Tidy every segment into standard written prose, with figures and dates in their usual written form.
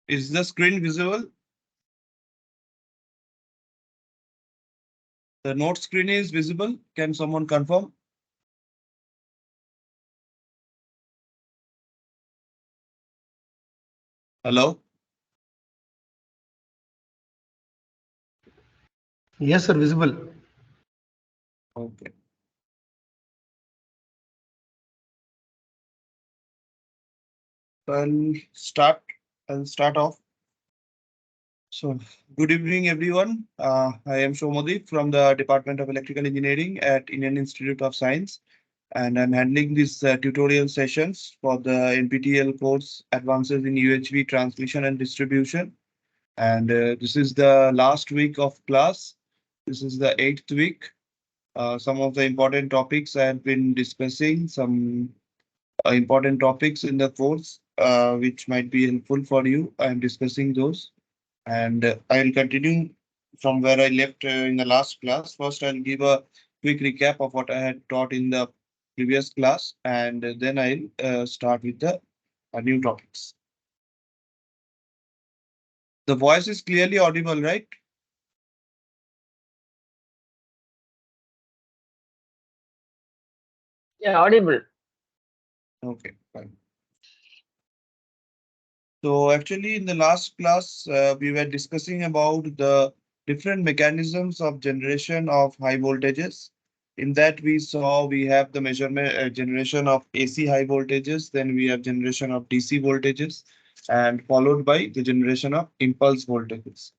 Is the screen visible? The note screen is visible. Can someone confirm? Hello? Yes, sir, visible. Okay. I'll start. I'll start off. So, good evening, everyone. I am Shomodip from the Department of Electrical Engineering at Indian Institute of Science, and I'm handling these tutorial sessions for the NPTEL course Advances in UHV Transmission and Distribution. And this is the last week of class. This is the 8th week. Some of the important topics I have been discussing, some important topics in the course, which might be helpful for you. I am discussing those. And I'll continue from where I left in the last class. First, I'll give a quick recap of what I had taught in the previous class, and then I'll start with the new topics. The voice is clearly audible, right? Yeah, audible. Okay, fine. So actually, in the last class, we were discussing about the different mechanisms of generation of high voltages. In that, we saw we have the measurement generation of AC high voltages, then we have generation of DC voltages, and followed by the generation of impulse voltages.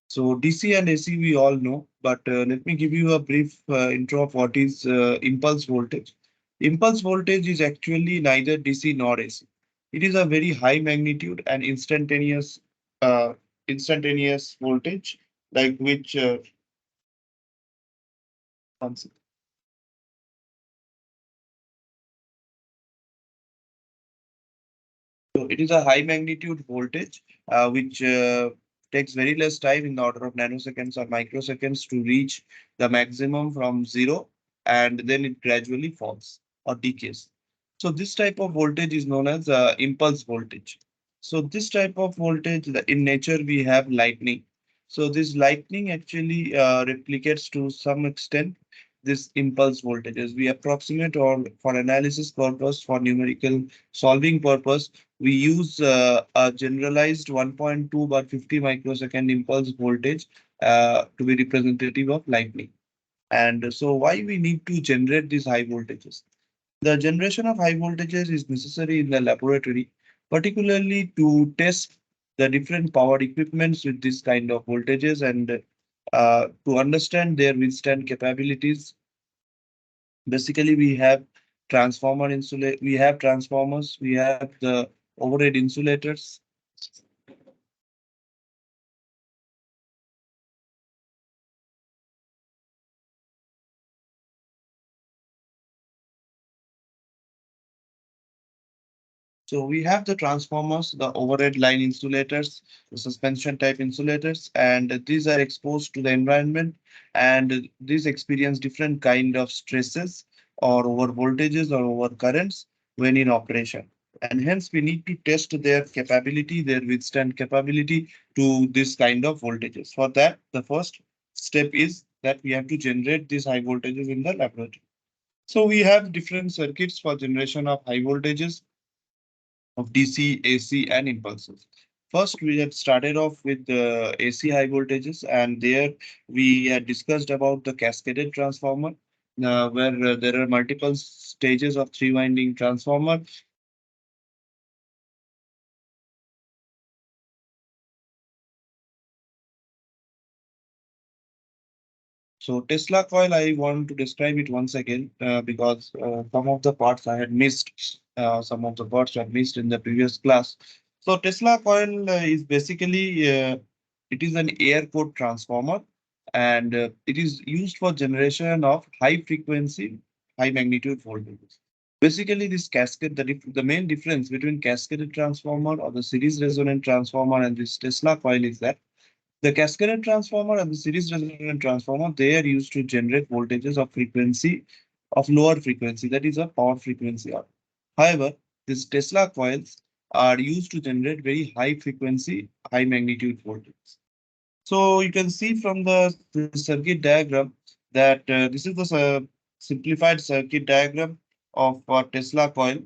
So DC and AC we all know, but let me give you a brief intro of what is impulse voltage. Impulse voltage is actually neither DC nor AC. It is a very high magnitude and uh, instantaneous voltage, like which one second. So it is a high magnitude voltage, which takes very less time in the order of nanoseconds or microseconds to reach the maximum from zero, and then it gradually falls or decays. So this type of voltage is known as impulse voltage. So this type of voltage, in nature, we have lightning. So this lightning actually replicates to some extent this impulse voltages. We approximate or for analysis purpose, for numerical solving purpose, we use a generalized 1.2 bar 50 microsecond impulse voltage to be representative of lightning. And so why we need to generate these high voltages? The generation of high voltages is necessary in the laboratory, particularly to test the different power equipments with this kind of voltages and to understand their withstand capabilities. Basically, we have we have transformers, we have the overhead insulators. So we have the transformers, the overhead line insulators, the suspension type insulators, and these are exposed to the environment, and these experience different kind of stresses or over voltages or over currents when in operation. And hence we need to test their capability, their withstand capability to this kind of voltages. For that, the first step is that we have to generate these high voltages in the laboratory. So we have different circuits for generation of high voltages of DC, AC, and impulses. First, we had started off with the AC high voltages, and there we had discussed about the cascaded transformer, where there are multiple stages of three-winding transformer. So Tesla coil, I want to describe it once again because some of the parts I had missed, some of the parts I missed in the previous class. So Tesla coil is basically it is an air core transformer, and it is used for generation of high frequency, high magnitude voltages. Basically, this cascade, the main difference between cascaded transformer or the series resonant transformer and this Tesla coil is that the cascaded transformer and the series resonant transformer, they are used to generate voltages of frequency of lower frequency, that is a power frequency. However, these Tesla coils, are used to generate very high frequency, high magnitude voltage. So you can see from the circuit diagram that this is the simplified circuit diagram of a Tesla coil.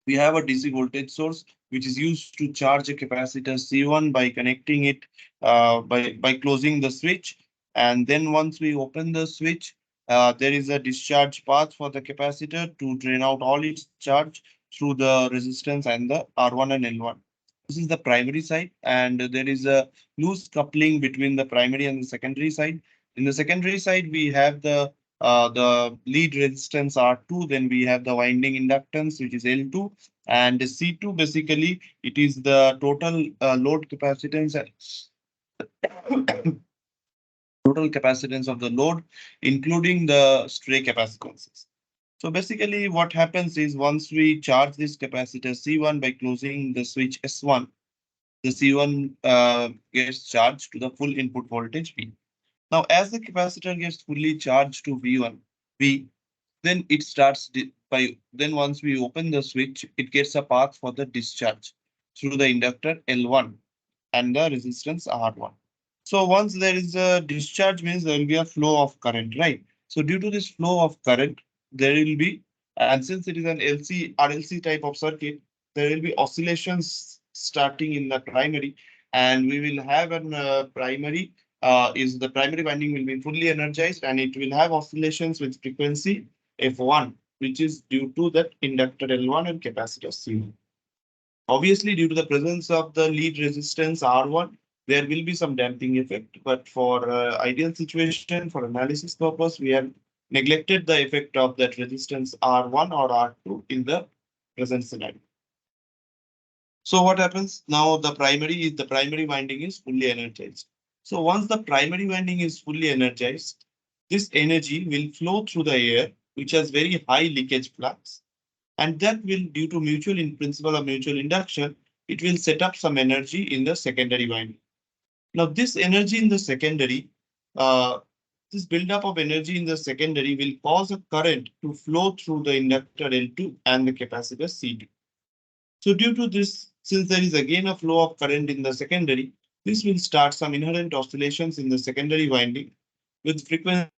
We have a DC voltage source which is used to charge a capacitor C1 by connecting it by closing the switch. And then once we open the switch, there is a discharge path for the capacitor to drain out all its charge through the resistance and the R1 and L1. This is the primary side, and there is a loose coupling between the primary and the secondary side. In the secondary side, we have the lead resistance R2, then we have the winding inductance, which is L2, and C2 basically it is the total load capacitance, total capacitance of the load, including the stray capacitances. So basically what happens is once we charge this capacitor C1 by closing the switch S1, the C1 gets charged to the full input voltage V. Now as the capacitor gets fully charged to V1, V, then it starts then once we open the switch, it gets a path for the discharge through the inductor L1 and the resistance R1. So once there is a discharge means there will be a flow of current, right? So due to this flow of current, there will be, and since it is an LC RLC type of circuit, there will be oscillations starting in the primary, and we will have an primary is the primary winding will be fully energized and it will have oscillations with frequency F1, which is due to that inductor L1 and capacitor C1. Obviously, due to the presence of the lead resistance R1, there will be some damping effect, but for ideal situation, for analysis purpose, we have neglected the effect of that resistance R1 or R2 in the present scenario. So what happens now? The primary winding is fully energized. So once the primary winding is fully energized, this energy will flow through the air, which has very high leakage flux, and that will, due to mutual in principle of mutual induction, it will set up some energy in the secondary winding. Now this energy in the secondary, uh, this buildup of energy in the secondary will cause a current to flow through the inductor L2 and the capacitor C2. So due to this, since there is again a flow of current in the secondary, this will start some inherent oscillations in the secondary winding with frequency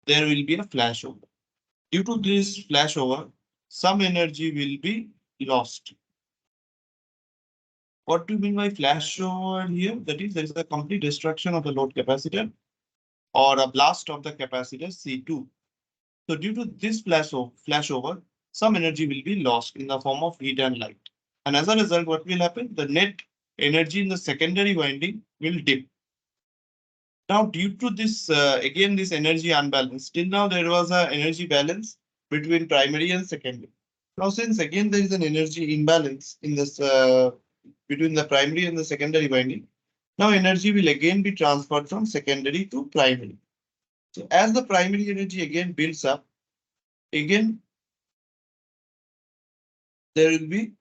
there will be a flashover. Due to this flashover, some energy will be lost. What do you mean by flashover here? That is, there is a complete destruction of the load capacitor or a blast of the capacitor C2. So due to this flashover, some energy will be lost in the form of heat and light. And as a result, what will happen? The net energy in the secondary winding will dip. Now, due to this, again, this energy unbalance, till now there was an energy balance between primary and secondary. Now, since again there is an energy imbalance in this between the primary and the secondary winding, now energy will again be transferred from secondary to primary. So as the primary energy again builds up, again there will be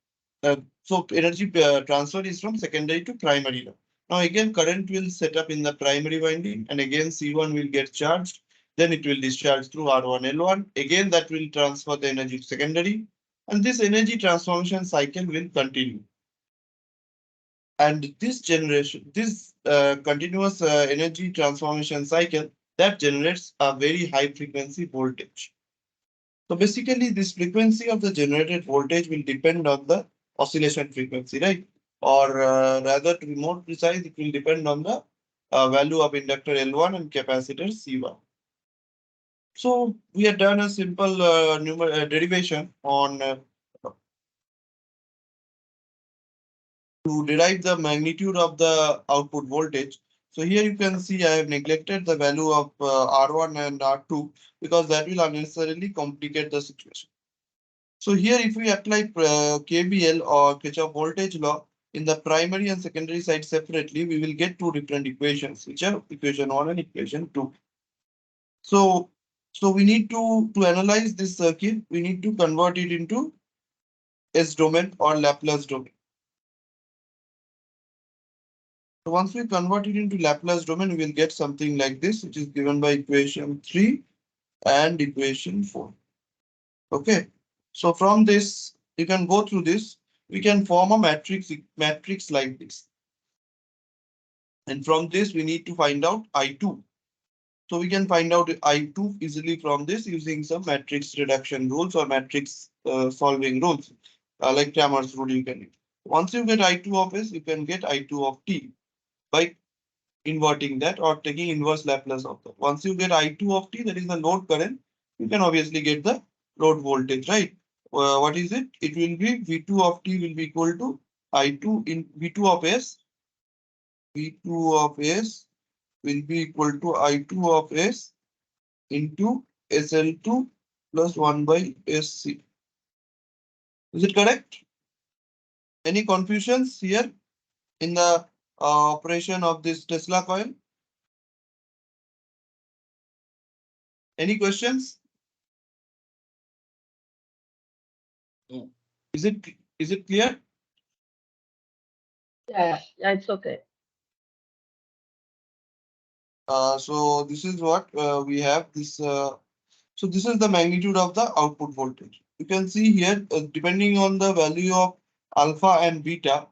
so energy transfer is from secondary to primary now. Now again current will set up in the primary winding and again C1 will get charged. Then it will discharge through R1 L1. Again that will transfer the energy to secondary and this energy transformation cycle will continue. And this continuous energy transformation cycle that generates a very high frequency voltage. So basically, this frequency of the generated voltage will depend on the oscillation frequency, right? Or rather, to be more precise, it will depend on the value of inductor L1 and capacitor C1. So we have done a simple derivation on to derive the magnitude of the output voltage. So here you can see I have neglected the value of R1 and R2 because that will unnecessarily complicate the situation. So here, if we apply KVL or Kirchhoff voltage law in the primary and secondary side separately, we will get two different equations, which are equation 1 and equation 2. So, so we need to analyze this circuit, we need to convert it into S domain or Laplace domain. So once we convert it into Laplace domain, we will get something like this, which is given by equation 3 and equation 4. Okay. So from this, you can go through this. We can form a matrix like this. And from this, we need to find out I2. So we can find out I2 easily from this using some matrix reduction rules or matrix solving rules, like Cramer's rule you can use. Once you get I2 of S, you can get I2 of T by inverting that or taking inverse Laplace of that. Once you get I2 of T, that is the load current, you can obviously get the load voltage, right? What is it? It will be V2 of T will be equal to I2 in V2 of S. V2 of S will be equal to I2 of S into SL2 plus 1 by SC. Is it correct? Any confusions here in the operation of this Tesla coil? Any questions? No. Is it clear? Yeah, it's okay. So this is what we have this. So this is the magnitude of the output voltage. You can see here, depending on the value of alpha and beta,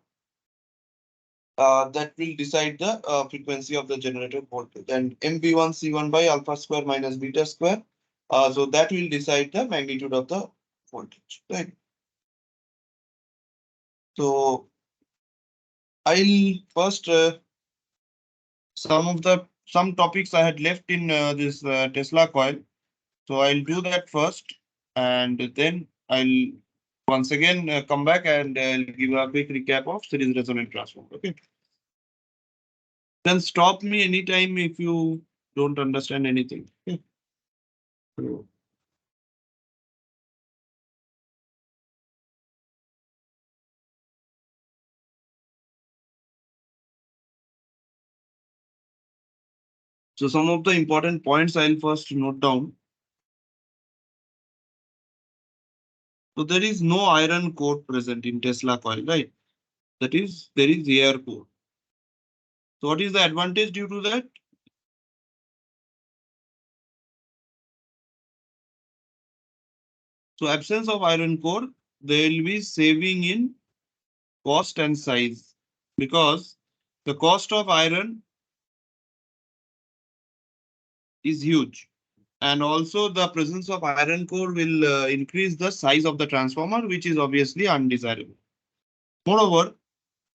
that will decide the frequency of the generated voltage. And MB1 C1 by alpha square minus beta square. So that will decide the magnitude of the voltage. Right. So I'll first some topics I had left in this Tesla coil. So I'll do that first, and then I'll once again come back and I'll give a quick recap of series resonant transformer. Okay. Then stop me anytime if you don't understand anything. Okay. So some of the important points I'll first note down. So there is no iron core present in Tesla coil, right? That is, there is air core. So what is the advantage due to that? So absence of iron core, there will be saving in cost and size because the cost of iron is huge. And also the presence of iron core will increase the size of the transformer, which is obviously undesirable. Moreover,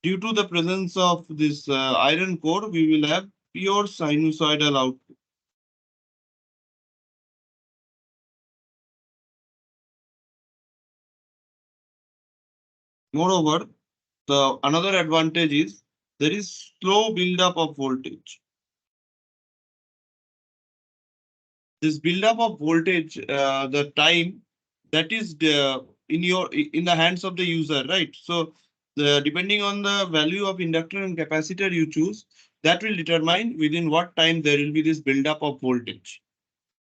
due to the presence of this iron core, we will have pure sinusoidal output. Moreover, the another advantage is there is slow buildup of voltage. This buildup of voltage, the time that is in the hands of the user, right? So the depending on the value of inductor and capacitor you choose, that will determine within what time there will be this buildup of voltage.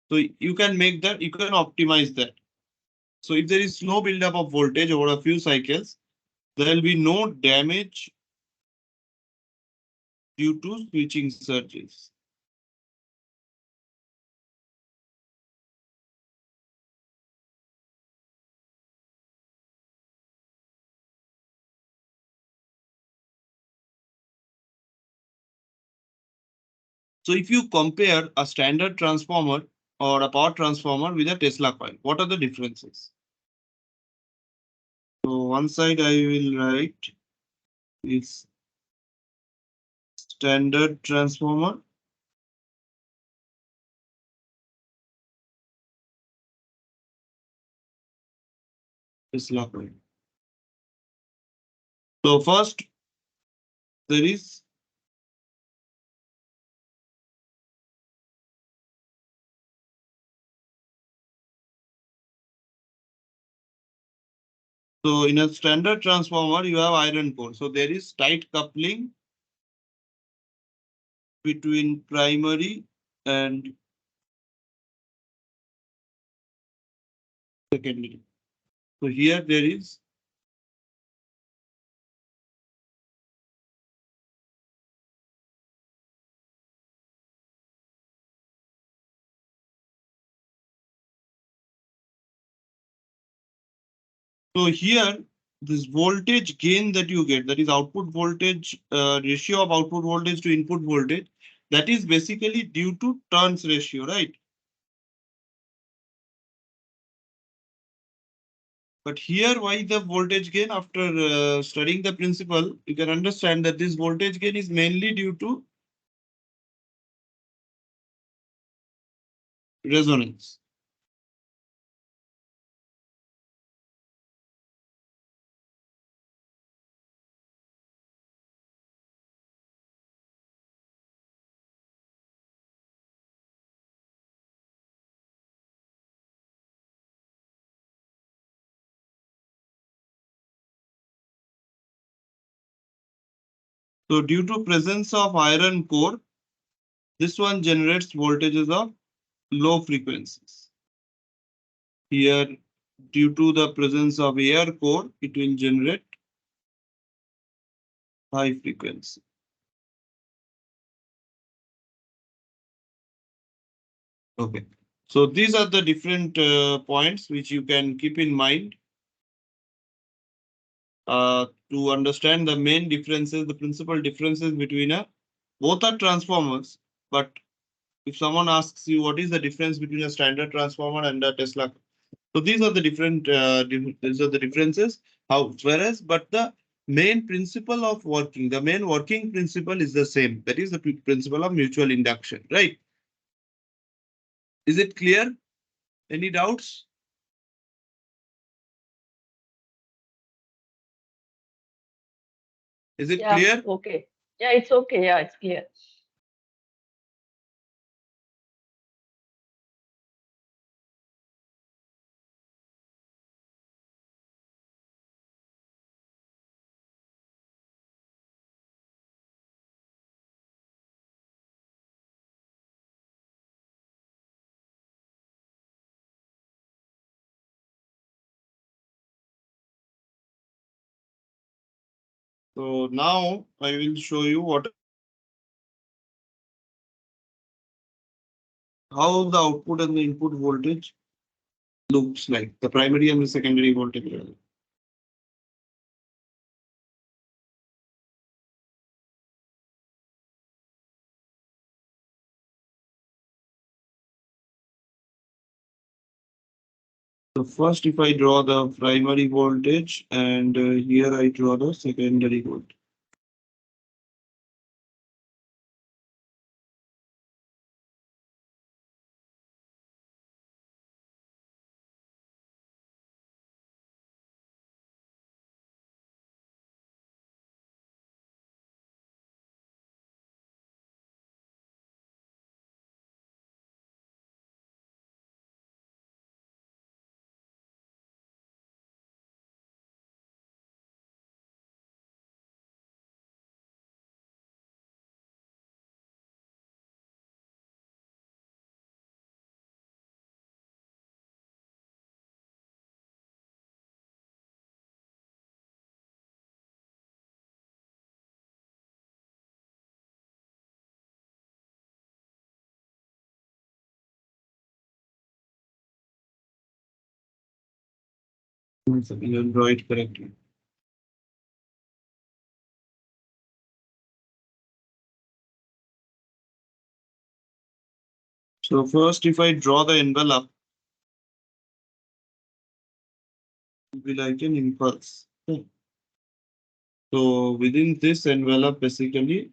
So you can make that, you can optimize that. So if there is no buildup of voltage over a few cycles, there will be no damage due to switching surges. So if you compare a standard transformer or a power transformer with a Tesla coil, what are the differences? So one side I will write is standard transformer. Tesla coil. So first there is So in a standard transformer, you have iron core. So there is tight coupling between primary and secondary. So here there is. So here, this voltage gain that you get, that is output voltage, ratio of output voltage to input voltage, that is basically due to turns ratio, right? But here, why the voltage gain? After studying the principle, you can understand that this voltage gain is mainly due to resonance. So due to presence of iron core, this one generates voltages of low frequencies. Here, due to the presence of air core, it will generate high frequency. Okay. So these are the different points which you can keep in mind to understand the main differences, the principal differences between both are transformers. But if someone asks you what is the difference between a standard transformer and a Tesla, so these are the these are the differences. How whereas, but the main principle of working, the main working principle is the same. That is the principle of mutual induction, right? Is it clear? Any doubts? Is it Yeah, clear? okay. Yeah, it's okay. Yeah, it's clear. So now I will show you what how the output and the input voltage looks like, the primary and the secondary voltage level. So first, if I draw the primary voltage and here I draw the secondary voltage. So you will draw it correctly. So first, if I draw the envelope, it will be like an impulse. Okay. So within this envelope, basically,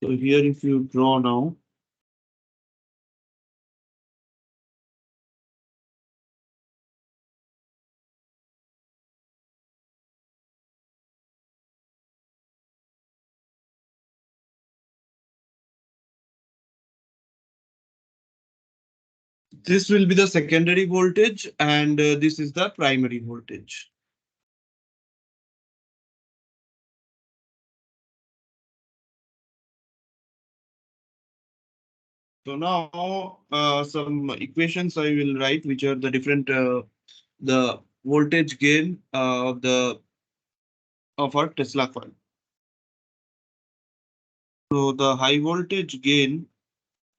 so here if you draw now, This will be the secondary voltage and this is the primary voltage. So now some equations I will write, which are the different the voltage gain of our Tesla coil. So the high voltage gain,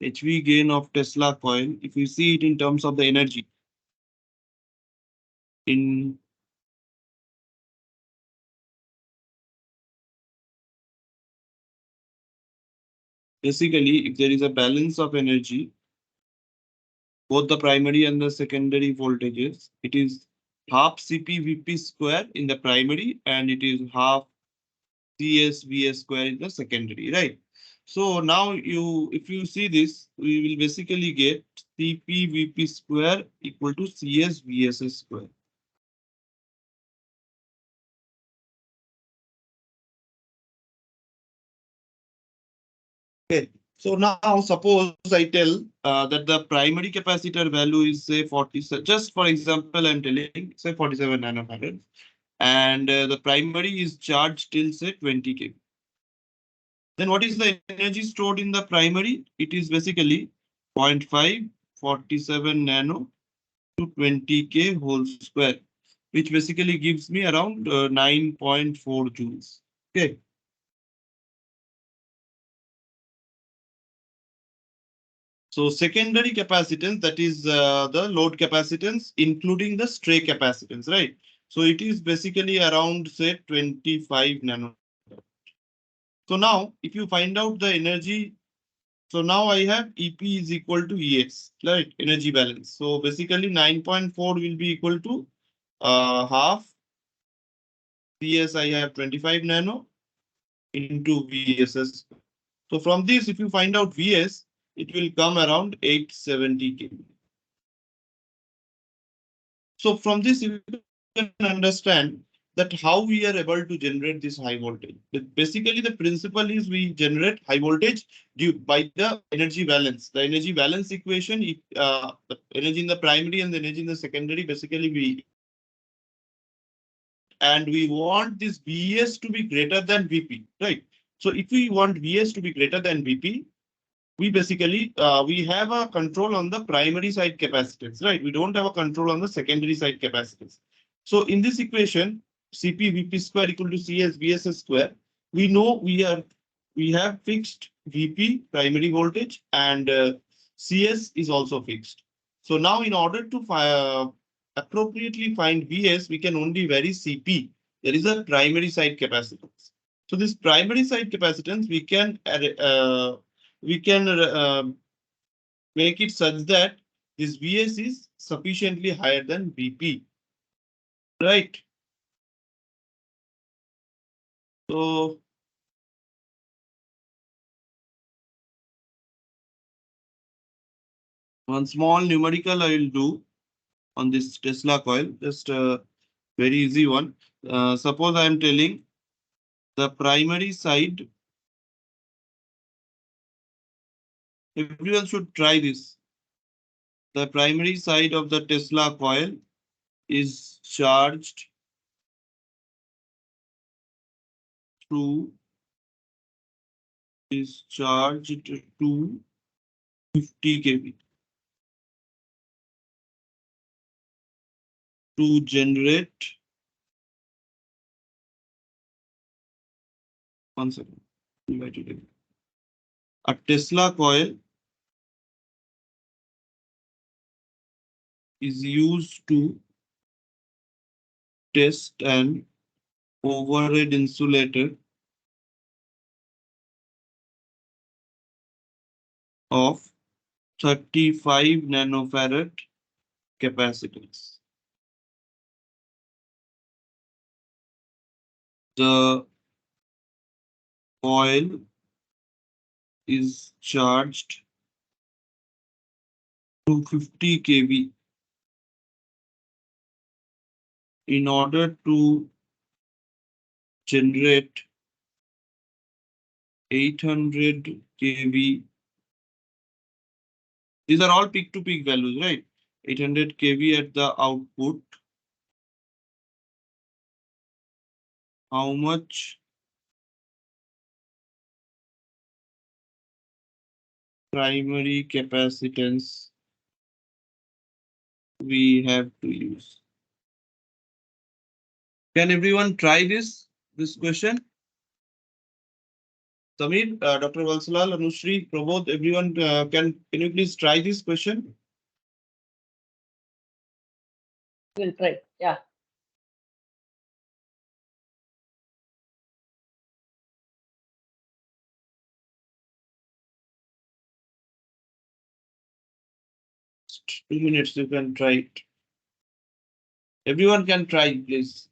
HV gain of Tesla coil, if you see it in terms of the energy, in basically if there is a balance of energy, both the primary and the secondary voltages, it is half Cp Vp square in the primary and it is half Cs Vs square in the secondary, right? So now if you see this, we will basically get Cp Vp square equal to Cs Vs square. Okay. So now suppose I tell that the primary capacitor value is say 40, just for example, I'm telling say 47 nanofarad and the primary is charged till say 20 kV. Then what is the energy stored in the primary? It is basically 0.5 47 nano to 20K whole square, which basically gives me around 9.4 joules. Okay. So secondary capacitance, that is the load capacitance, including the stray capacitance, right? So it is basically around say 25 nano. So now if you find out the energy, so now I have EP is equal to EX, right? Energy balance. So basically 9.4 will be equal to half CS I have 25 nano into VSS. So from this, if you find out VS, it will come around 870 kV. So from this, you can understand that how we are able to generate this high voltage. Basically, the principle is we generate high voltage due by the energy balance. The energy balance equation, the energy in the primary and the energy in the secondary, basically we and we want this Vs to be greater than Vp, right? So if we want Vs to be greater than Vp, we basically we have a control on the primary side capacitance, right? We don't have a control on the secondary side capacitance. So in this equation, Cp Vp square equal to Cs Vs square, we know we have fixed Vp primary voltage and Cs is also fixed. So now in order to appropriately find Vs, we can only vary Cp. There is a primary side capacitance. So this primary side capacitance we can make it such that this Vs is sufficiently higher than Vp, right? So one small numerical I will do on this Tesla coil, just a very easy one. Suppose I am telling the primary side, everyone should try this. The primary side of the Tesla coil is charged through is charged to 50 kV to generate 1 second. A Tesla coil is used to test an overhead insulator of 35 nanofarad capacitance. The coil is charged to 50 kV in order to generate 800 kV These are all peak to peak values, right? 800 kV at the output. How much primary capacitance we have to use? Can everyone try this question? Samir, Dr. Valsalal, Anushri, Prabodh, everyone, can you please try this question? We'll try. Yeah. Just 2 minutes, you can try it. Everyone can try, please.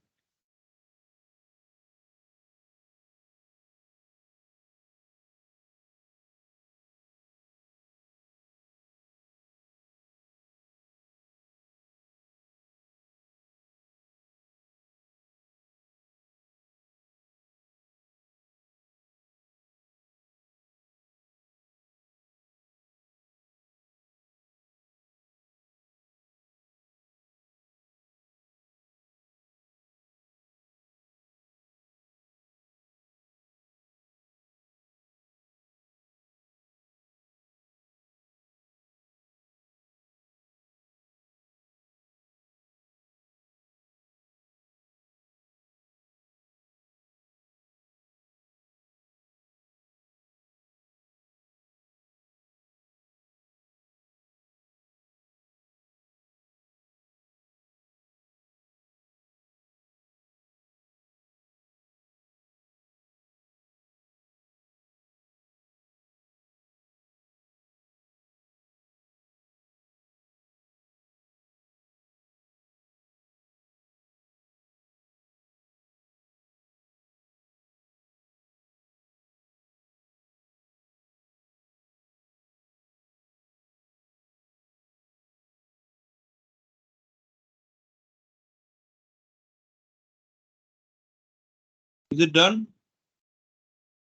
Is it done?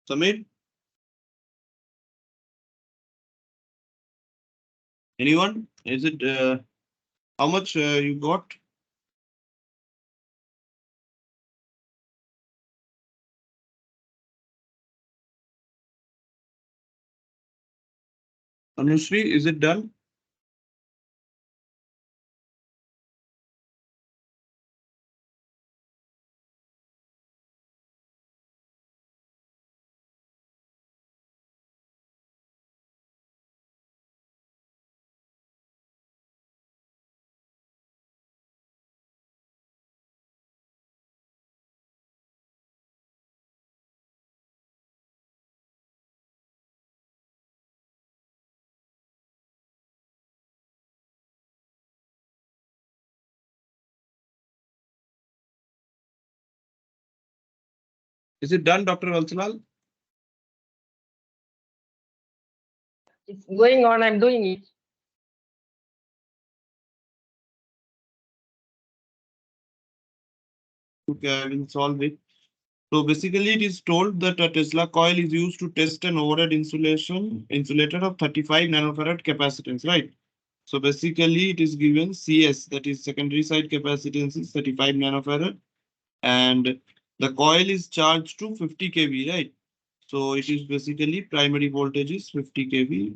Samir? Anyone? Is it how much you got? Anushri, is it done? Is it done, Dr. Valsalal? It's going on. I'm doing it. Okay, I will solve it. So basically, it is told that a Tesla coil is used to test an overhead insulator of 35 nanofarad capacitance, right? So basically, it is given CS, that is secondary side capacitance is 35 nanofarad, and the coil is charged to 50 kV, right? So it is basically primary voltage is 50 kV,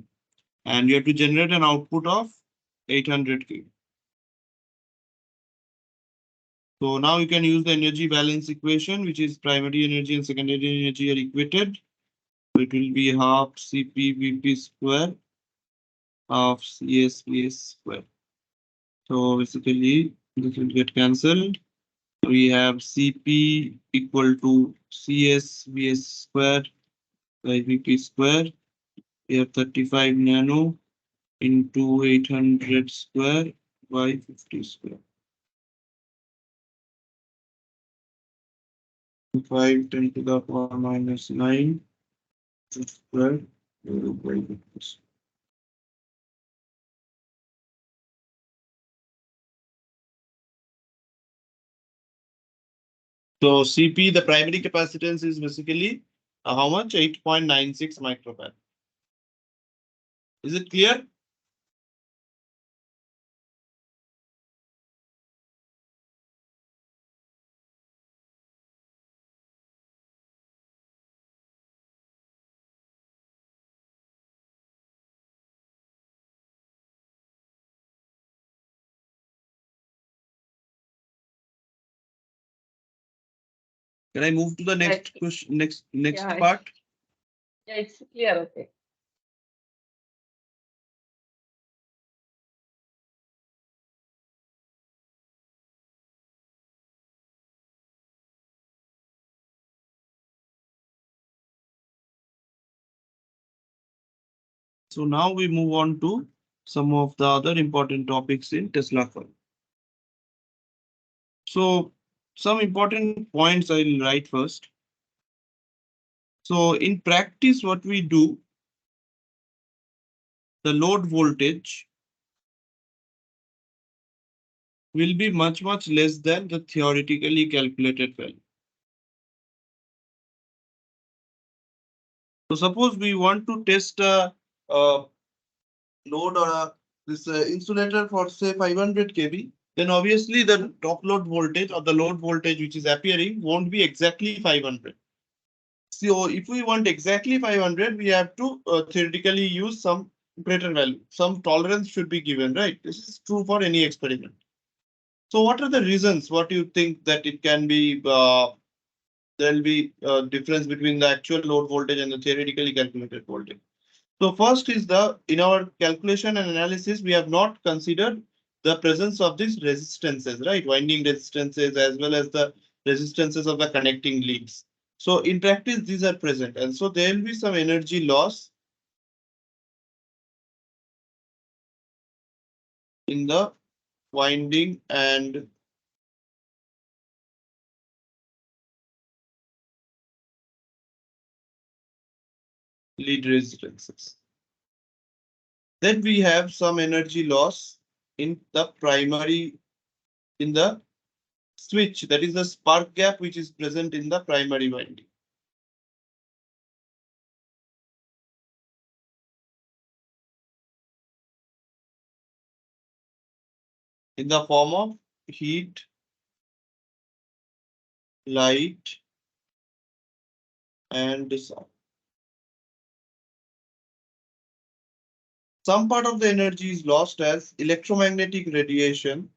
and you have to generate an output of 800 kV. So now you can use the energy balance equation, which is primary energy and secondary energy are equated. So it will be half CP square of CS square. So basically, this will get cancelled. We have CP equal to CS square by VP square. We have 35 nano into 800 square by 50 square. 5 10 to the power minus 9 square. So CP, the primary capacitance is basically how much? 8.96 microfarad. Is it clear? Can I move to the next Right. question, next Yeah, part? yeah, it's clear. Okay. So now we move on to some of the other important topics in Tesla coil. So some important points I'll write first. So in practice, what we do, the load voltage will be much less than the theoretically calculated value. So suppose we want to test a load or this insulator for say 500 kV, then obviously the top load voltage or the load voltage which is appearing won't be exactly 500. So if we want exactly 500, we have to theoretically use some greater value. Some tolerance should be given, right? This is true for any experiment. So what are the reasons? What do you think that it can be? There will be a difference between the actual load voltage and the theoretically calculated voltage. So first is the in our calculation and analysis, we have not considered the presence of these resistances, right? Winding resistances as well as the resistances of the connecting leads. So in practice, these are present, and so there will be some energy loss in the winding and lead resistances. Then we have some energy loss in the primary, in the switch, that is the spark gap which is present in the primary winding. In the form of heat, light, and sound. Some part of the energy is lost as electromagnetic radiation.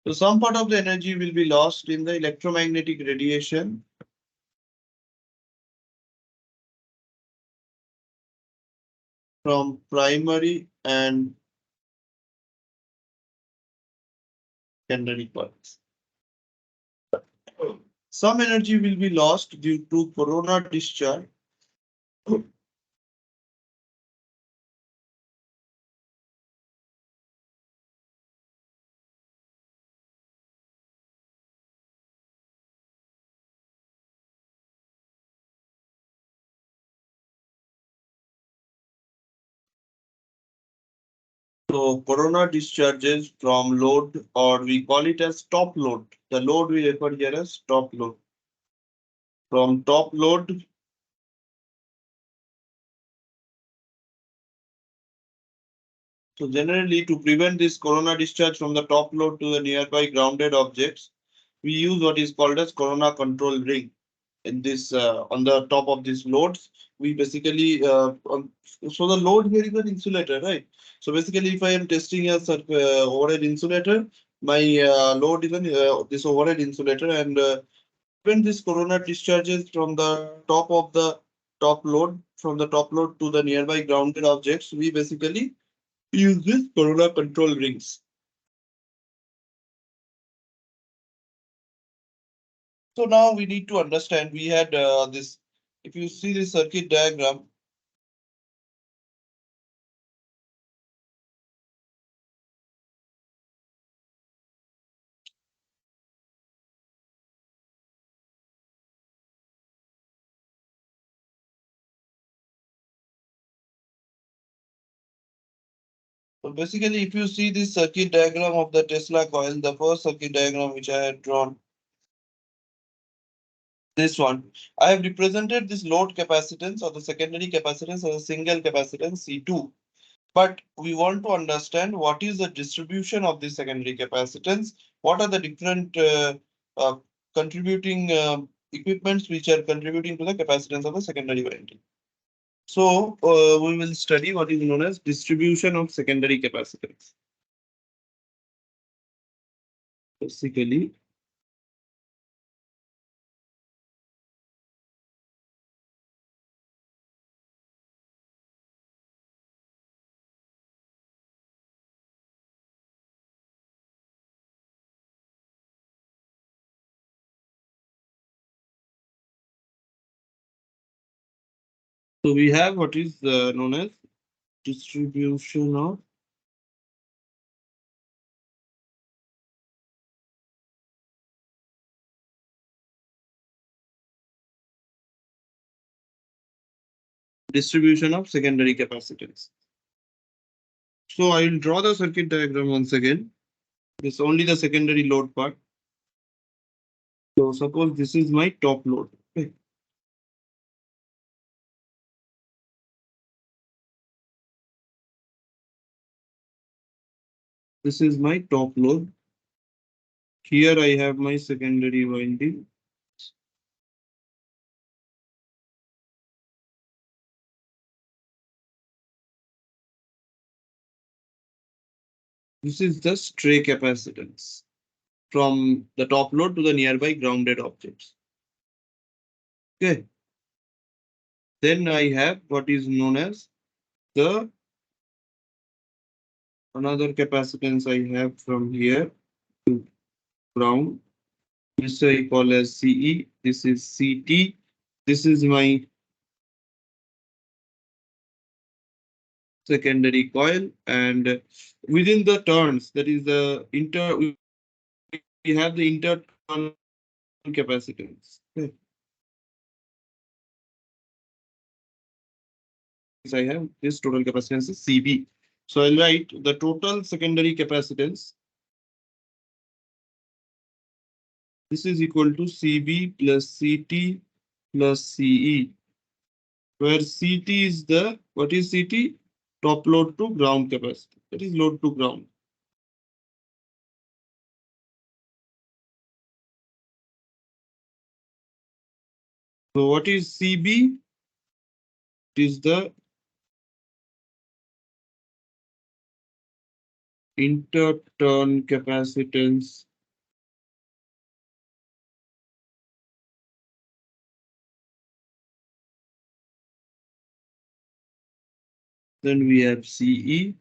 So some part of the energy will be lost in the electromagnetic radiation from primary and secondary parts. Some energy will be lost due to corona discharge. So corona discharges from load, or we call it as top load. The load we refer here as top load. From top load, so generally to prevent this corona discharge from the top load to the nearby grounded objects, we use what is called as corona control ring. In this on the top of these loads, we basically so the load here is an insulator, right? So basically, if I am testing a overhead insulator, my load is an this overhead insulator, and when this corona discharges from the top of the top load, from the top load to the nearby grounded objects, we basically use this corona control rings. So now we need to understand, we had this, if you see the circuit diagram, so basically, if you see this circuit diagram of the Tesla coil, the first circuit diagram which I had drawn, this one, I have represented this load capacitance or the secondary capacitance as a single capacitance C2. But we want to understand what is the distribution of the secondary capacitance, what are the different contributing equipments which are contributing to the capacitance of the secondary winding. So we will study what is known as distribution of secondary capacitance. Basically, so we have what is known as distribution of secondary capacitance. So I will draw the circuit diagram once again. This is only the secondary load part. So suppose this is my top load. Okay. This is my top load. Here I have my secondary winding. This is the stray capacitance from the top load to the nearby grounded objects. Okay. Then I have what is known as the another capacitance I have from here to ground. This I call as CE. This is CT. This is my secondary coil, and within the turns, that is the we have the inter turn capacitance. Okay. I have this total capacitance is CB. So I'll write the total secondary capacitance. This is equal to CB plus CT plus CE, where CT is the, what is CT? Top load to ground capacity. That is load to ground. So what is CB? It is the inter-turn capacitance then we have CE.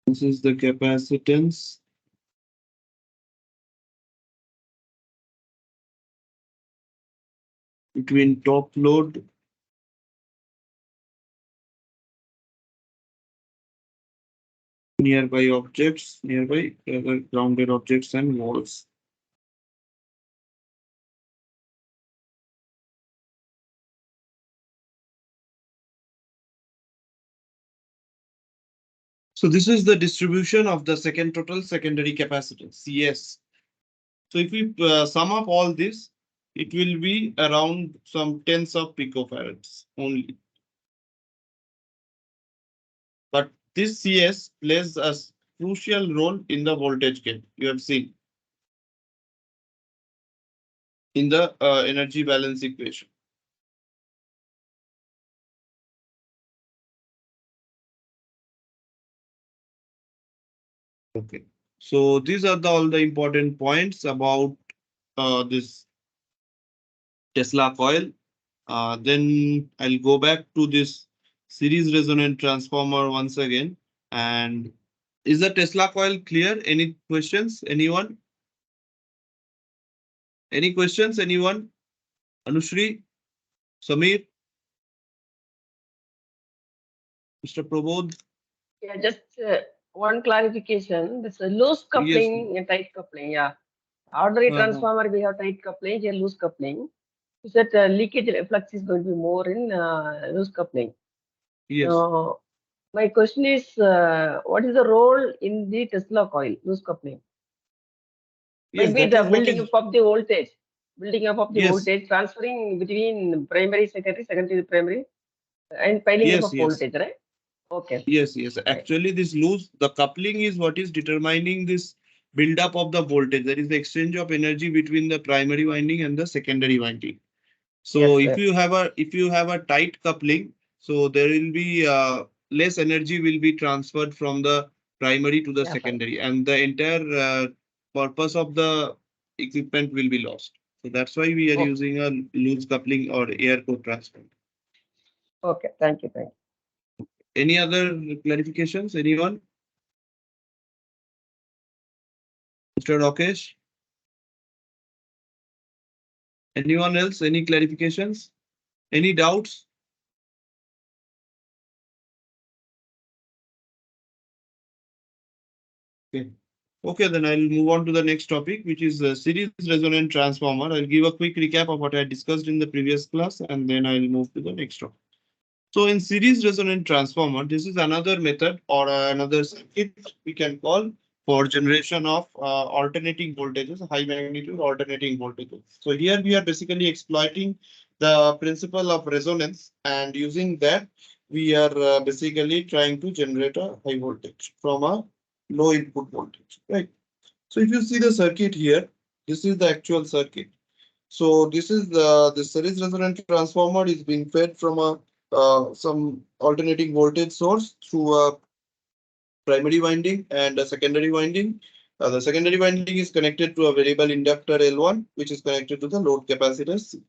This is the capacitance between top load nearby objects, nearby grounded objects and walls. So this is the distribution of the second total secondary capacitance, CS. So if we sum up all this, it will be around some tens of picofarads only. But this CS plays a crucial role in the voltage gain. You have seen in the energy balance equation. Okay, so these are all the important points about this Tesla coil. Then I'll go back to this series resonant transformer once again. And is the Tesla coil clear? Any questions? Anyone? Any questions? Anyone? Anushri? Samir? Mr. Prabodh? Yeah, just one clarification. This loose Yes. coupling and tight coupling. Yeah. Ordinary Uh-huh. transformer, we have tight coupling, here loose coupling. You said leakage reflux is going to be more in loose coupling. Yes. My question is, what is the role in the Tesla coil, loose coupling? Yes, Maybe that the is what building is. up of the voltage, building up of the Yes. voltage, transferring between primary, secondary, primary, and piling up Yes. of Yes. voltage, right? Okay. Yes. Yes. Right. Actually, this loose, the coupling is what is determining this build-up of the voltage. That is the exchange of energy between the primary winding and the secondary winding. So Yes, sir. if you have a tight coupling, so there will be less energy will be transferred from the primary to the Yeah, fine. secondary, and the entire purpose of the equipment will be lost. So that's why we are Okay. using a loose coupling or air core transfer. Okay. Thank you. Thank you. Any other clarifications? Anyone? Mr. Rakesh? Anyone else? Any clarifications? Any doubts? Okay. Okay, then I'll move on to the next topic, which is series resonant transformer. I'll give a quick recap of what I discussed in the previous class, and then I'll move to the next topic. So in series resonant transformer, this is another method or another circuit we can call for generation of alternating voltages, high magnitude alternating voltages. So here we are basically exploiting the principle of resonance, and using that we are basically trying to generate a high voltage from a low input voltage, right? So if you see the circuit here, this is the actual circuit. So this is the series resonant transformer is being fed from a some alternating voltage source through a primary winding and a secondary winding. The secondary winding is connected to a variable inductor L1, which is connected to the load capacitor C.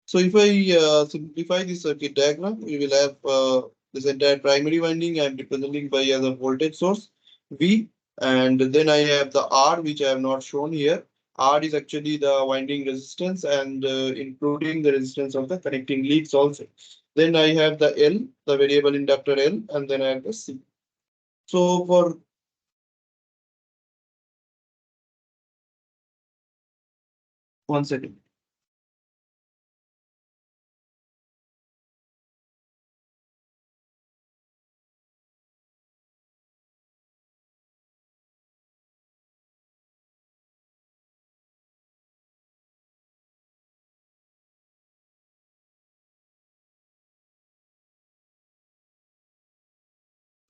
So if I simplify the circuit diagram, we will have this entire primary winding I am representing by as a voltage source V, and then I have the R, which I have not shown here. R is actually the winding resistance and including the resistance of the connecting leads also. Then I have the L, the variable inductor L, and then I have the C. So for one second.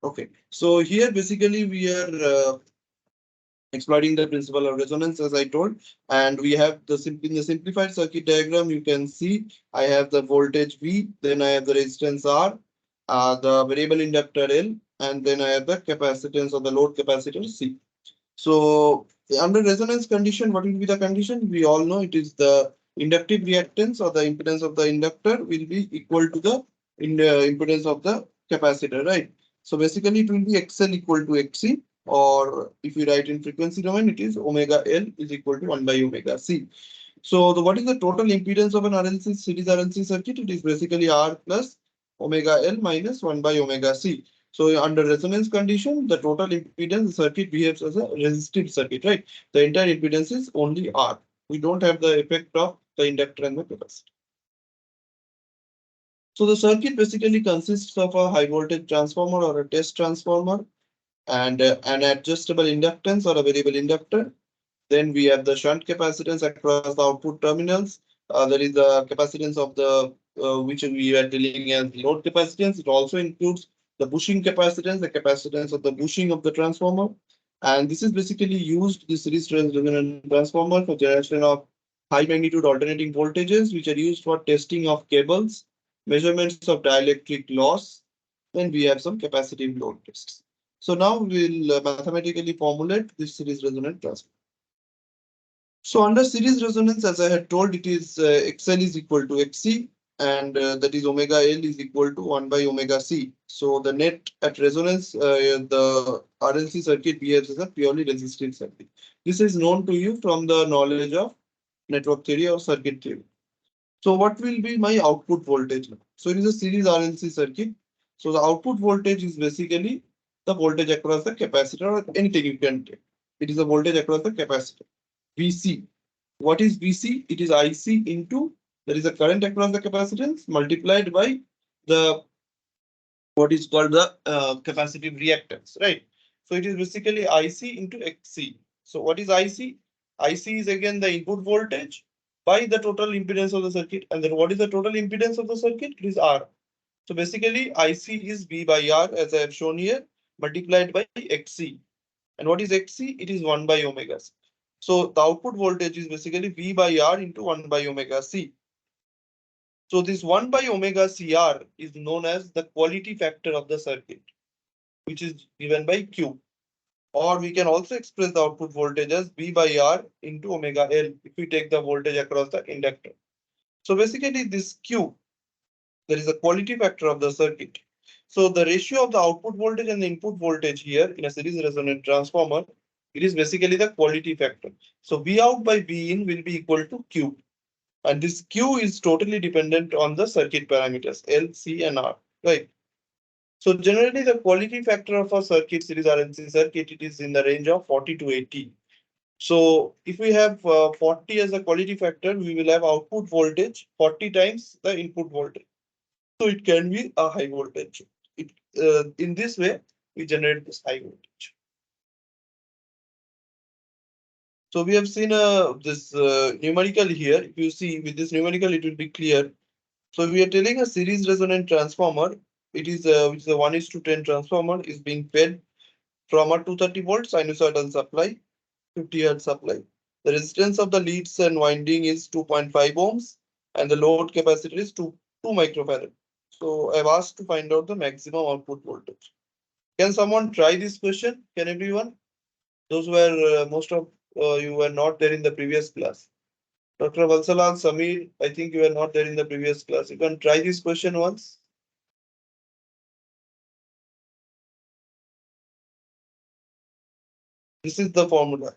Okay. So here basically we are exploiting the principle of resonance, as I told. And we have in the simplified circuit diagram, you can see I have the voltage V, then I have the resistance R, the variable inductor L, and then I have the capacitance or the load capacitor C. So under resonance condition, what will be the condition? We all know it is the inductive reactance or the impedance of the inductor will be equal to the impedance of the capacitor, right? So basically it will be XL equal to XC, or if you write in frequency domain, it is omega L is equal to 1 by omega C. So what is the total impedance of an RLC series RLC circuit? It is basically R plus omega L minus 1 by omega C. So under resonance condition, the total impedance the circuit behaves as a resistive circuit, right? The entire impedance is only R. We don't have the effect of the inductor and the capacitor. So the circuit basically consists of a high voltage transformer or a test transformer and an adjustable inductance or a variable inductor. Then we have the shunt capacitance across the output terminals. There is the capacitance of the which we are dealing as load capacitance. It also includes the bushing capacitance, the capacitance of the bushing of the transformer. And this is basically used, this series resonant transformer, for generation of high magnitude alternating voltages, which are used for testing of cables, measurements of dielectric loss. Then we have some capacitive load tests. So now we'll mathematically formulate this series resonant transformer. So under series resonance, as I had told, it is XL is equal to XC, and that is omega L is equal to 1 by omega C. So the net at resonance, the RLC circuit behaves as a purely resistive circuit. This is known to you from the knowledge of network theory or circuit theory. So what will be my output voltage now? So it is a series RLC circuit. So the output voltage is basically the voltage across the capacitor or anything you can take. It is a voltage across the capacitor. VC. What is VC? It is IC into, there is a current across the capacitance multiplied by the what is called the capacitive reactance, right? So it is basically IC into XC. So what is IC? IC is again the input voltage by the total impedance of the circuit. And then what is the total impedance of the circuit? It is R. So basically IC is V by R, as I have shown here, multiplied by XC. And what is XC? It is 1 by omega C. So the output voltage is basically V by R into 1 by omega C. So this 1 by omega CR is known as the quality factor of the circuit, which is given by Q. Or we can also express the output voltage as V by R into omega L if we take the voltage across the inductor. So basically this Q, there is a quality factor of the circuit. So the ratio of the output voltage and the input voltage here in a series resonant transformer, it is basically the quality factor. So V out by V in will be equal to Q. And this Q is totally dependent on the circuit parameters L, C, and R, right? So generally the quality factor of a circuit, series RLC circuit, it is in the range of 40 to 80. So if we have 40 as a quality factor, we will have output voltage 40 times the input voltage. So it can be a high voltage. In this way, we generate this high voltage. So we have seen this numerical here. If you see with this numerical, it will be clear. So we are telling a series resonant transformer. It is which is a 1:10 transformer is being fed from a 230 volt sinusoidal supply, 50 hertz supply. The resistance of the leads and winding is 2.5 ohms, and the load capacitor is 2 microfarad. So I've asked to find out the maximum output voltage. Can someone try this question? Can everyone? Those were most of you were not there in the previous class. Dr. Valsalal, Samir, I think you were not there in the previous class. You can try this question once. This is the formula.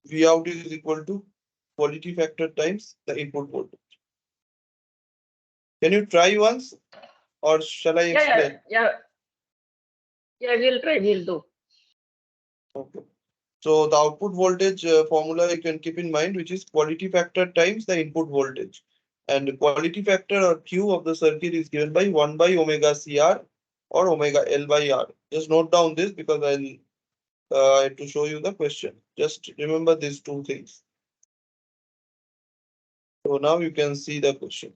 V out is equal to quality factor times the input voltage. Can you try once or shall I Yeah, yeah, explain? yeah. Yeah, we'll try, we'll do. Okay. So the output voltage formula you can keep in mind, which is quality factor times the input voltage. And the quality factor or Q of the circuit is given by 1 by omega CR or omega L by R. Just note down this because I have to show you the question. Just remember these two things. So now you can see the question.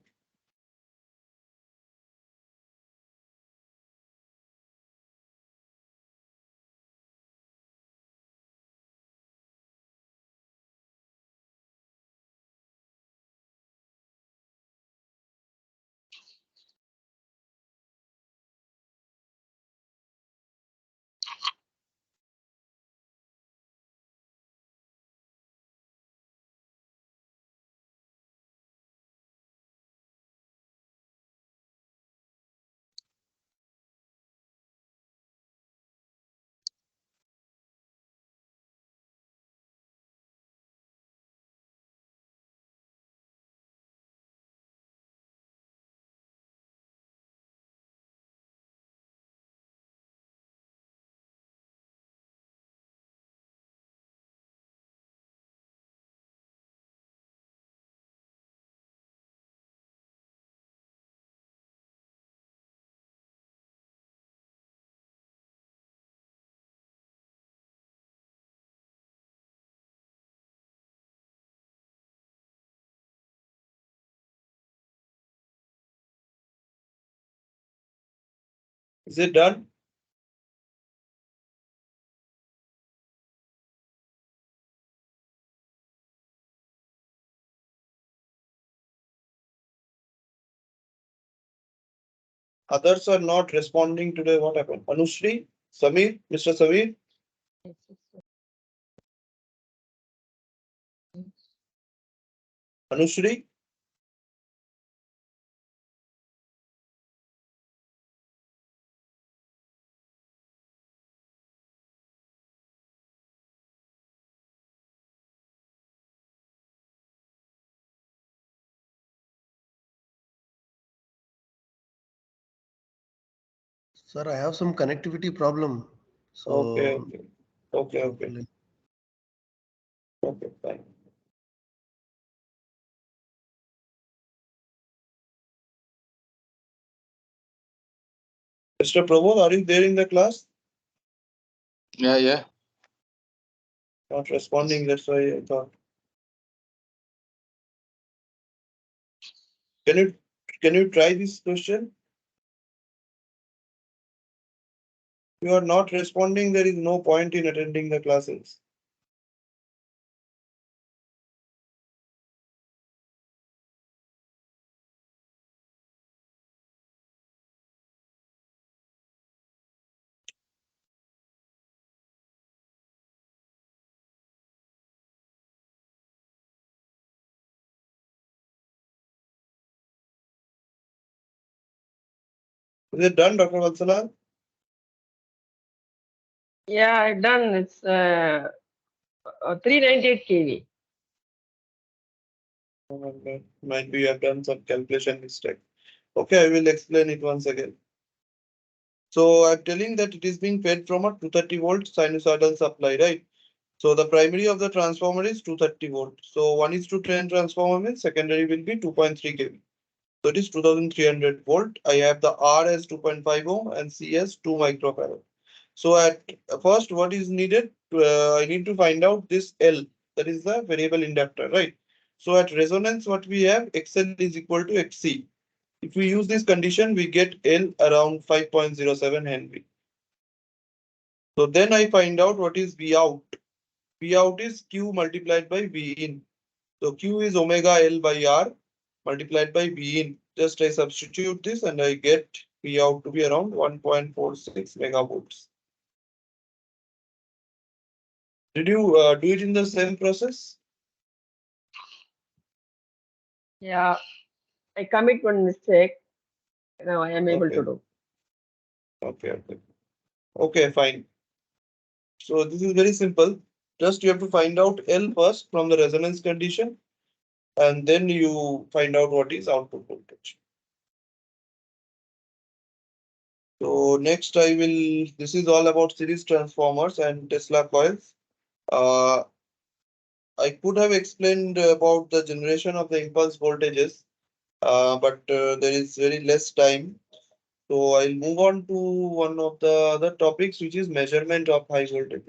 Is it done? Others are not responding today. What happened? Anushri, Samir, Mr. Samir, Anushri. Sir, I have some connectivity problem. Okay, So okay, okay, okay, hopefully. okay, fine. Mr. Pramod, are you there in the class? Yeah, yeah. Not responding. That's why I thought. Can you can you try this question? You are not responding, there is no point in attending the classes. Is it done, Dr. Vatsala? Yeah, I've done. It's 398 kV. Okay. Might be you have done some calculation mistake. Okay, I will explain it once again. So I'm telling that it is being fed from a 230 volt sinusoidal supply, right? So the primary of the transformer is 230 volt. So 1:10 transformer means secondary will be 2.3 kV. So it is 2300 volt. I have the R as 2.5 ohm and C as 2 microfarad. So at first, what is needed? I need to find out this L, that is the variable inductor, right? So at resonance, what we have, XL is equal to XC. If we use this condition, we get L around 5.07 Henry. So then I find out what is V out. V out is Q multiplied by V in. So Q is omega L by R multiplied by V in. Just I substitute this and I get V out to be around 1.46 megavolts. Did you do it in the same process? Yeah, I commit one mistake. Now I am able to Okay. do. Okay, fine. So this is very simple. Just you have to find out L first from the resonance condition, and then you find out what is output voltage. So next I will, this is all about series transformers and Tesla coils. Uh, I could have explained about the generation of the impulse voltages, but there is very less time. So I'll move on to one of the other topics, which is measurement of high voltage.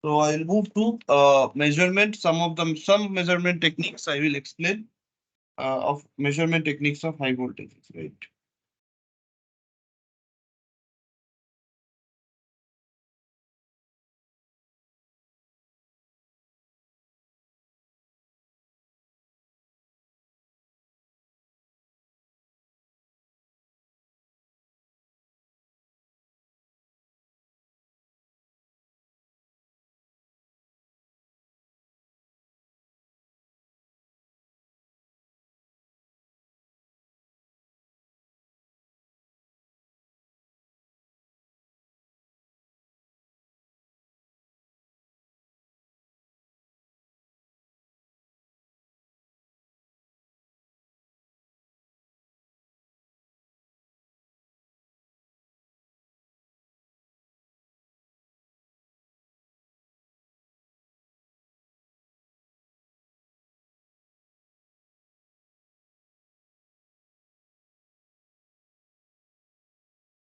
So I'll move to measurement. Some measurement techniques I will explain of measurement techniques of high voltages, right?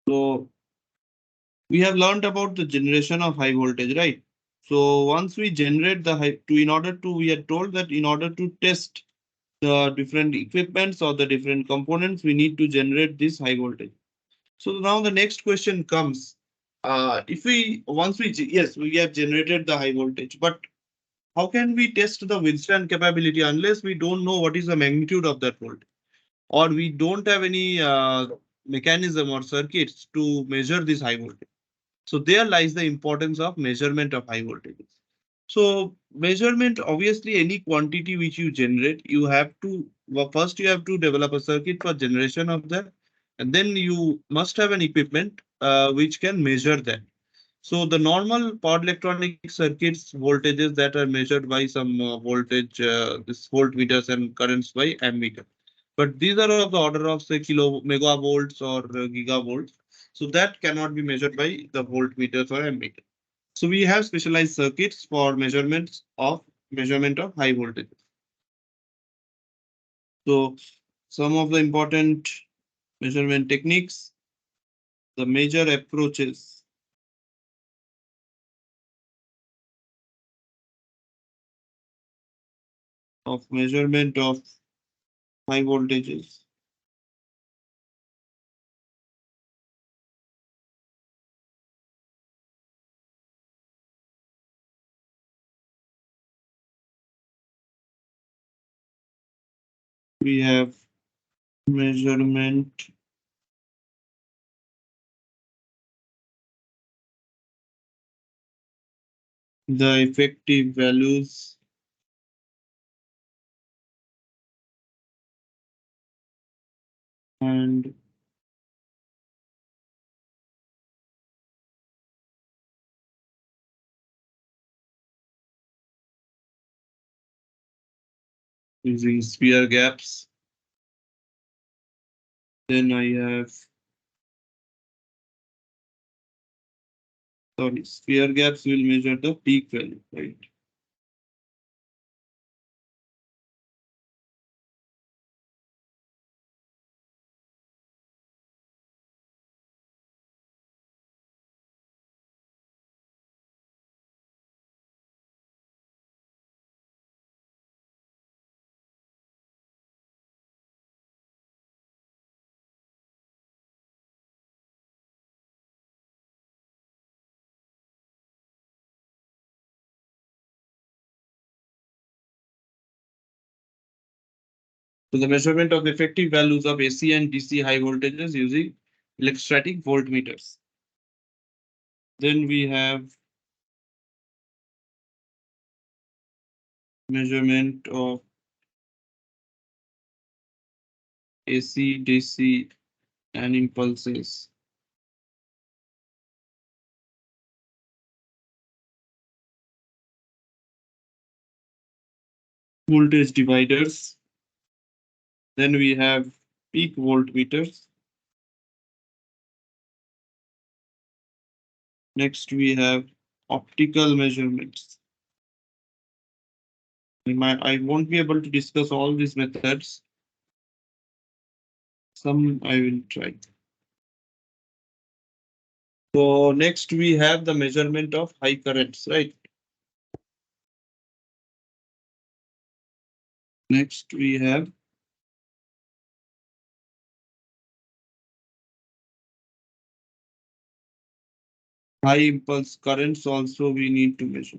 So we have learned about the generation of high voltage, right? So once we generate the high, to in order to, we are told that in order to test the different equipments or the different components, we need to generate this high voltage. So now the next question comes. If we once we yes, we have generated the high voltage, but how can we test the withstand capability unless we don't know what is the magnitude of that voltage, or we don't have any mechanism or circuits to measure this high voltage? So there lies the importance of measurement of high voltages. So measurement, obviously any quantity which you generate, you have to, well, first you have to develop a circuit for generation of that, and then you must have an equipment which can measure that. So the normal power electronic circuits voltages that are measured by some voltage, this voltmeters and currents by ammeter. But these are of the order of say kilo megavolts or gigavolts. So that cannot be measured by the voltmeters or ammeter. So we have specialized circuits for measurement of high voltage. So some of the important measurement techniques, the major approaches of measurement of high voltages. We have measurement the effective values and using sphere gaps. Then I have, sorry, sphere gaps will measure the peak value, right? So the measurement of effective values of AC and DC high voltages using electrostatic voltmeters. Then we have measurement of AC, DC and impulses. Voltage dividers. Then we have peak voltmeters. Next we have optical measurements. I won't be able to discuss all these methods. Some I will try. So next we have the measurement of high currents, right? Next we have high impulse currents also we need to measure.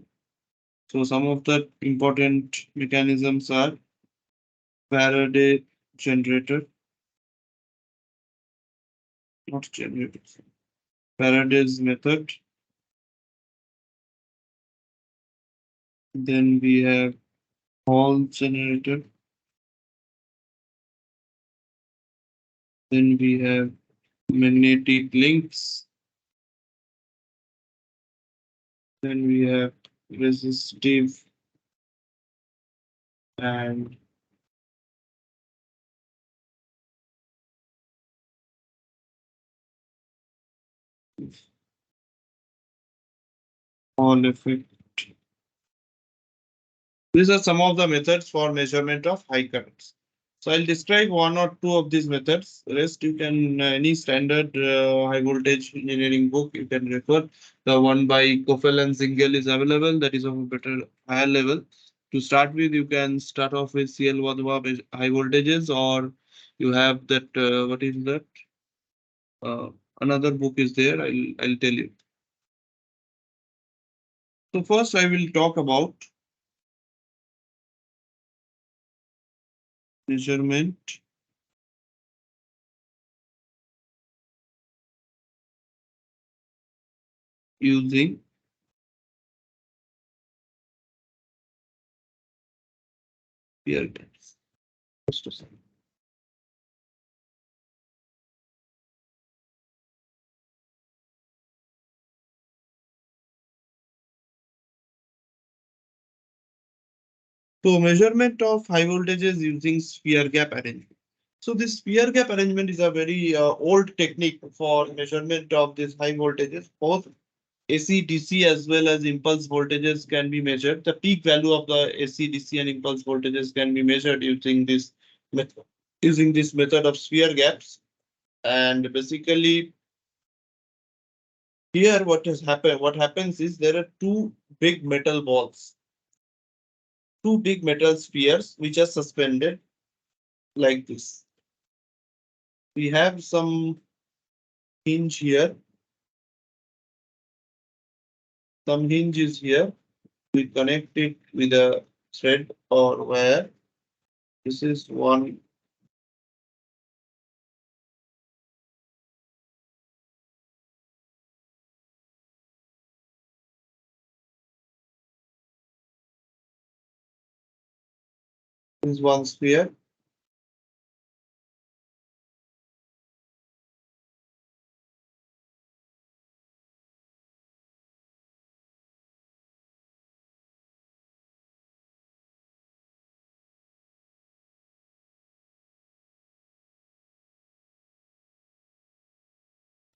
So some of the important mechanisms are Faraday generator, not generators. Faraday's method. Then we have Hall generator. Then we have magnetic links. Then we have resistive and Hall effect. These are some of the methods for measurement of high currents. So I'll describe one or two of these methods. Rest you can any standard high voltage engineering book you can refer. The one by Kofel and Zingel is available. That is of a better higher level. To start with, you can start off with CL Wadhwa high voltages, or you have that what is that? Another book is there. I'll tell you. So first I will talk about measurement using peer gaps. Just a second. So measurement of high voltages using sphere gap arrangement. So this sphere gap arrangement is a very old technique for measurement of these high voltages. Both AC, DC as well as impulse voltages can be measured. The peak value of the AC, DC and impulse voltages can be measured using this method. Using this method of sphere gaps. And basically here what has happened, what happens is there are two big metal balls, two big metal spheres which are suspended like this. We have some hinge here. Some hinge is here. We connect it with a thread or wire. This is one. This is one sphere.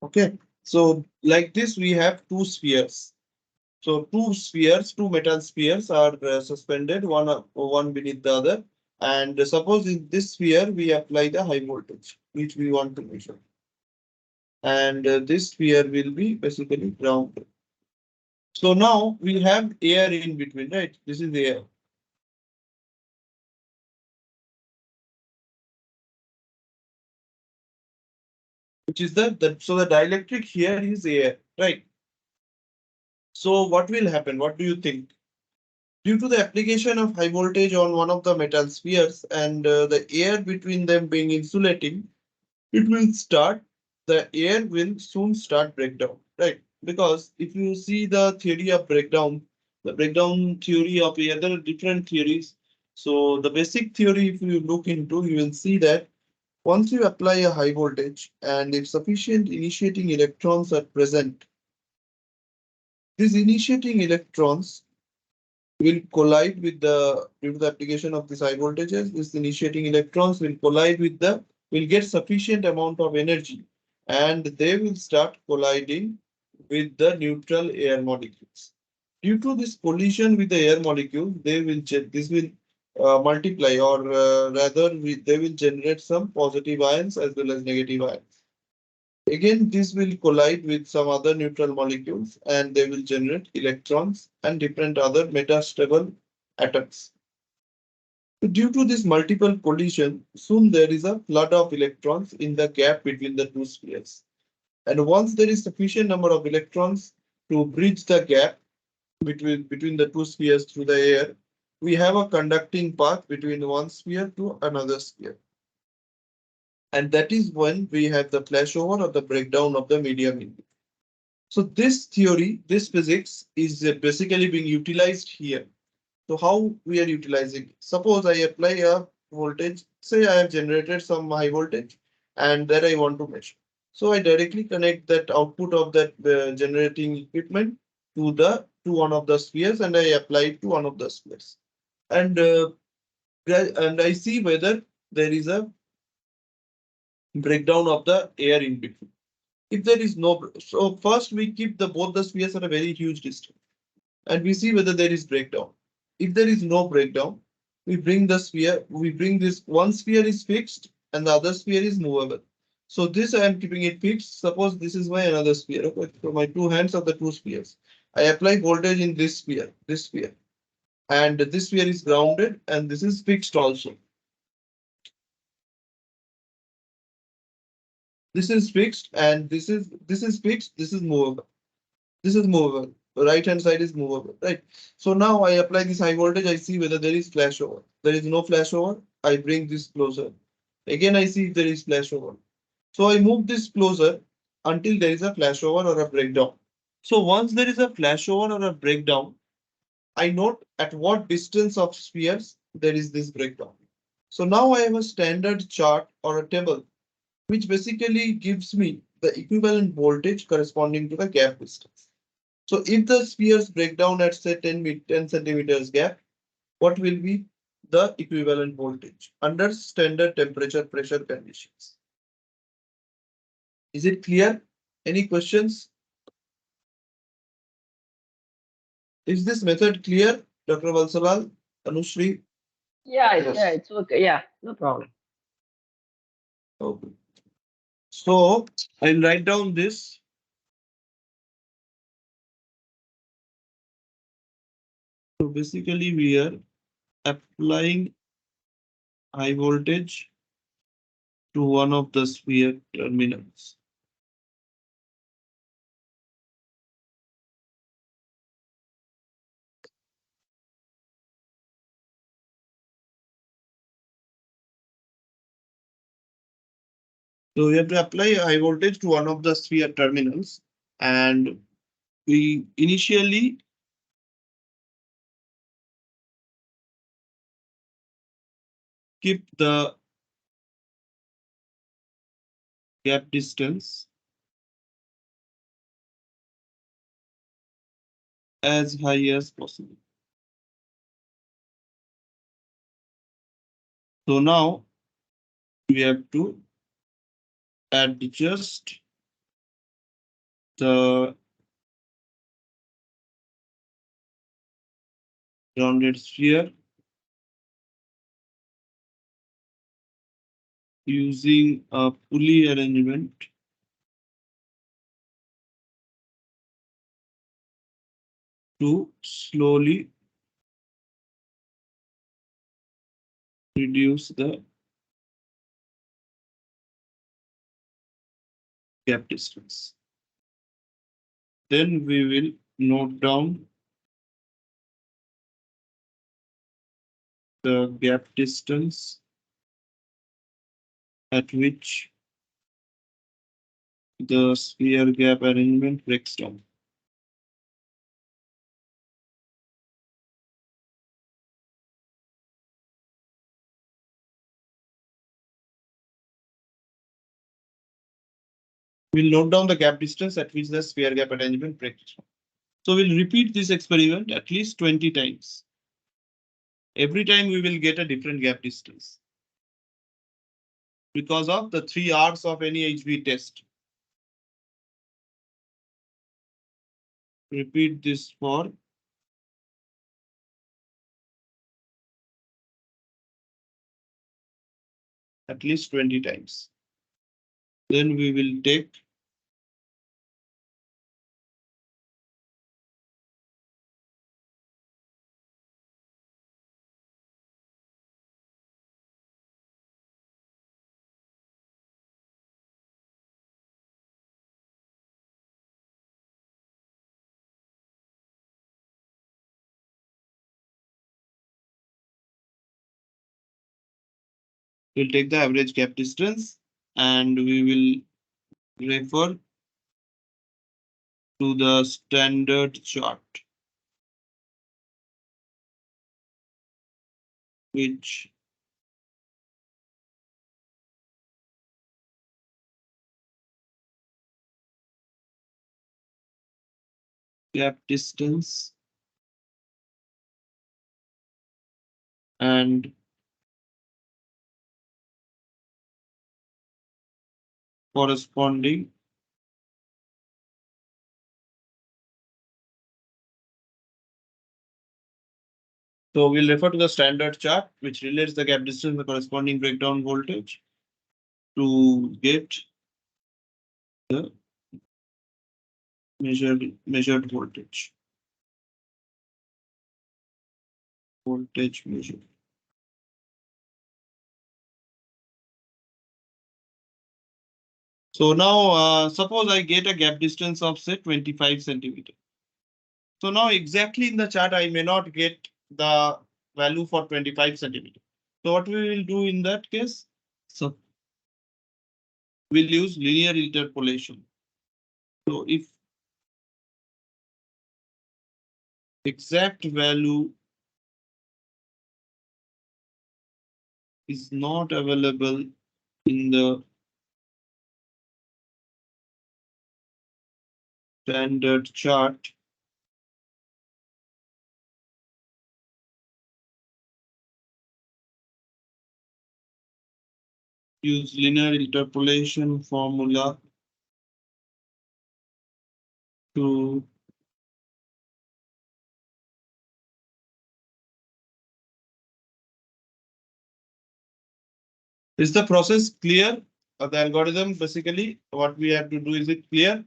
Okay, so like this, we have two spheres. So two spheres, two metal spheres are suspended one beneath the other. And suppose in this sphere we apply the high voltage, which we want to measure. And this sphere will be basically ground. So now we have air in between, right? This is air. Which is so the dielectric here is air, right? So what will happen? What do you think? Due to the application of high voltage on one of the metal spheres and the air between them being insulating, it will start, the air will soon start breakdown, right? Because if you see the theory of breakdown, the breakdown theory of air, there are different theories. So the basic theory, if you look into, you will see that once you apply a high voltage and if sufficient initiating electrons are present, these initiating electrons will collide with due to the application of these high voltages, these initiating electrons will collide with will get sufficient amount of energy and they will start colliding with the neutral air molecules. Due to this collision with the air molecule, this will multiply or rather they will generate some positive ions as well as negative ions. Again, this will collide with some other neutral molecules and they will generate electrons and different other metastable atoms. So due to this multiple collision, soon there is a flood of electrons in the gap between the two spheres. And once there is sufficient number of electrons to bridge the gap between the two spheres through the air, we have a conducting path between one sphere to another sphere. And that is when we have the flashover or the breakdown of the medium. So this theory, this physics is basically being utilized here. So how we are utilizing? Suppose I apply a voltage, say I have generated some high voltage and that I want to measure. So I directly connect that output of that generating equipment to one of the spheres and I apply it to one of the spheres. And I see whether there is a breakdown of the air in between. If there is no, so first we keep both the spheres at a very huge distance and we see whether there is breakdown. If there is no breakdown, we bring this one sphere is fixed and the other sphere is movable. So this I am keeping it fixed. Suppose this is my another sphere. Okay, so my two hands are the two spheres. I apply voltage in this sphere, and this sphere is grounded and this is fixed also. This is fixed and this is fixed, this is movable. This is movable. The right hand side is movable, right? So now I apply this high voltage, I see whether there is flashover. There is no flashover, I bring this closer. Again, I see if there is flashover. So I move this closer until there is a flashover or a breakdown. So once there is a flashover or a breakdown, I note at what distance of spheres there is this breakdown. So now I have a standard chart or a table which basically gives me the equivalent voltage corresponding to the gap distance. So if the spheres break down at say 10 centimeters gap, what will be the equivalent voltage under standard temperature pressure conditions? Is it clear? Any questions? Is this method clear, Dr. Valsalal, Anushri? Yeah, Yes. yeah, it's okay. Yeah, no problem. Okay. So I'll write down this. So basically we are applying high voltage to one of the sphere terminals. So we have to apply high voltage to one of the sphere terminals, and we initially keep the gap distance as high as possible. So now we have to adjust the grounded sphere using a pulley arrangement to slowly reduce the gap distance. Then we will note down the gap distance at which the sphere gap arrangement breaks down. We'll note down the gap distance at which the sphere gap arrangement breaks down. So we'll repeat this experiment at least 20 times. Every time we will get a different gap distance because of the 3 R's of any HV test. Repeat this for at least 20 times. Then we will take the average gap distance and we will refer to the standard chart, which gap distance and corresponding so we'll refer to the standard chart, which relates the gap distance and the corresponding breakdown voltage to get the measured voltage. Voltage measured. So now suppose I get a gap distance of say 25 centimeter. So now exactly in the chart, I may not get the value for 25 centimeter. So what we will do in that case? So we'll use linear interpolation. So if exact value is not available in the standard chart, use linear interpolation formula to is the process clear? The algorithm basically what we have to do, is it clear?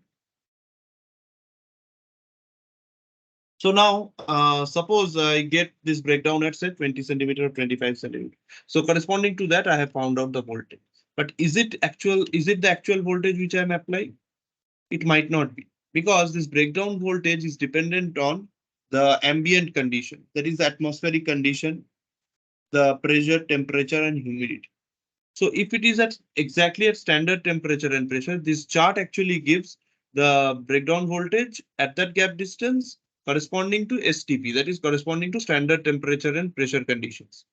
So now suppose I get this breakdown at say 20 centimeter or 25 centimeter. So corresponding to that, I have found out the voltage. But is it the actual voltage which I am applying? It might not be, because this breakdown voltage is dependent on the ambient condition, that is the atmospheric condition, the pressure, temperature, and humidity. So if it is at exactly at standard temperature and pressure, this chart actually gives the breakdown voltage at that gap distance corresponding to STP, that is corresponding to standard temperature and pressure conditions.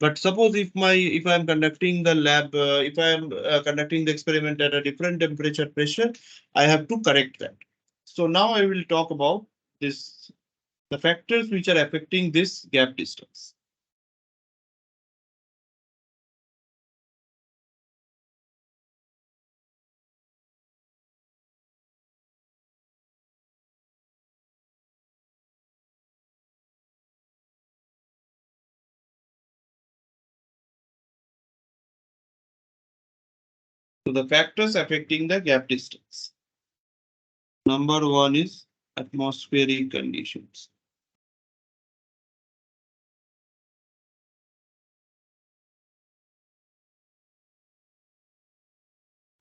But suppose if I am conducting the lab, if I am conducting the experiment at a different temperature pressure, I have to correct that. So now I will talk about this, the factors which are affecting this gap distance. So the factors affecting the gap distance. Number one is atmospheric conditions.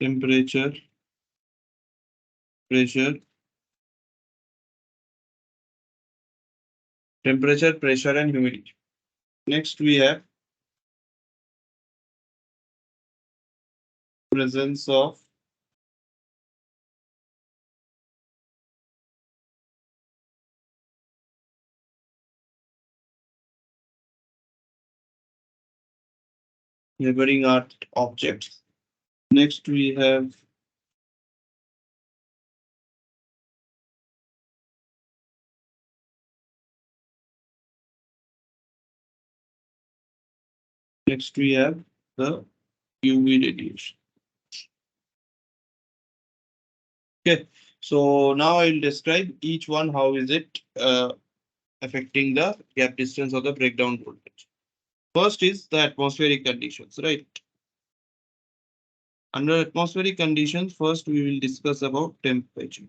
Temperature, pressure, pressure, and humidity. Next, we have presence of neighboring earth objects. Next, we have the UV radiation. Okay, so now I will describe each one. How is it affecting the gap distance or the breakdown voltage? First is the atmospheric conditions, right? Under atmospheric conditions, first we will discuss about temperature.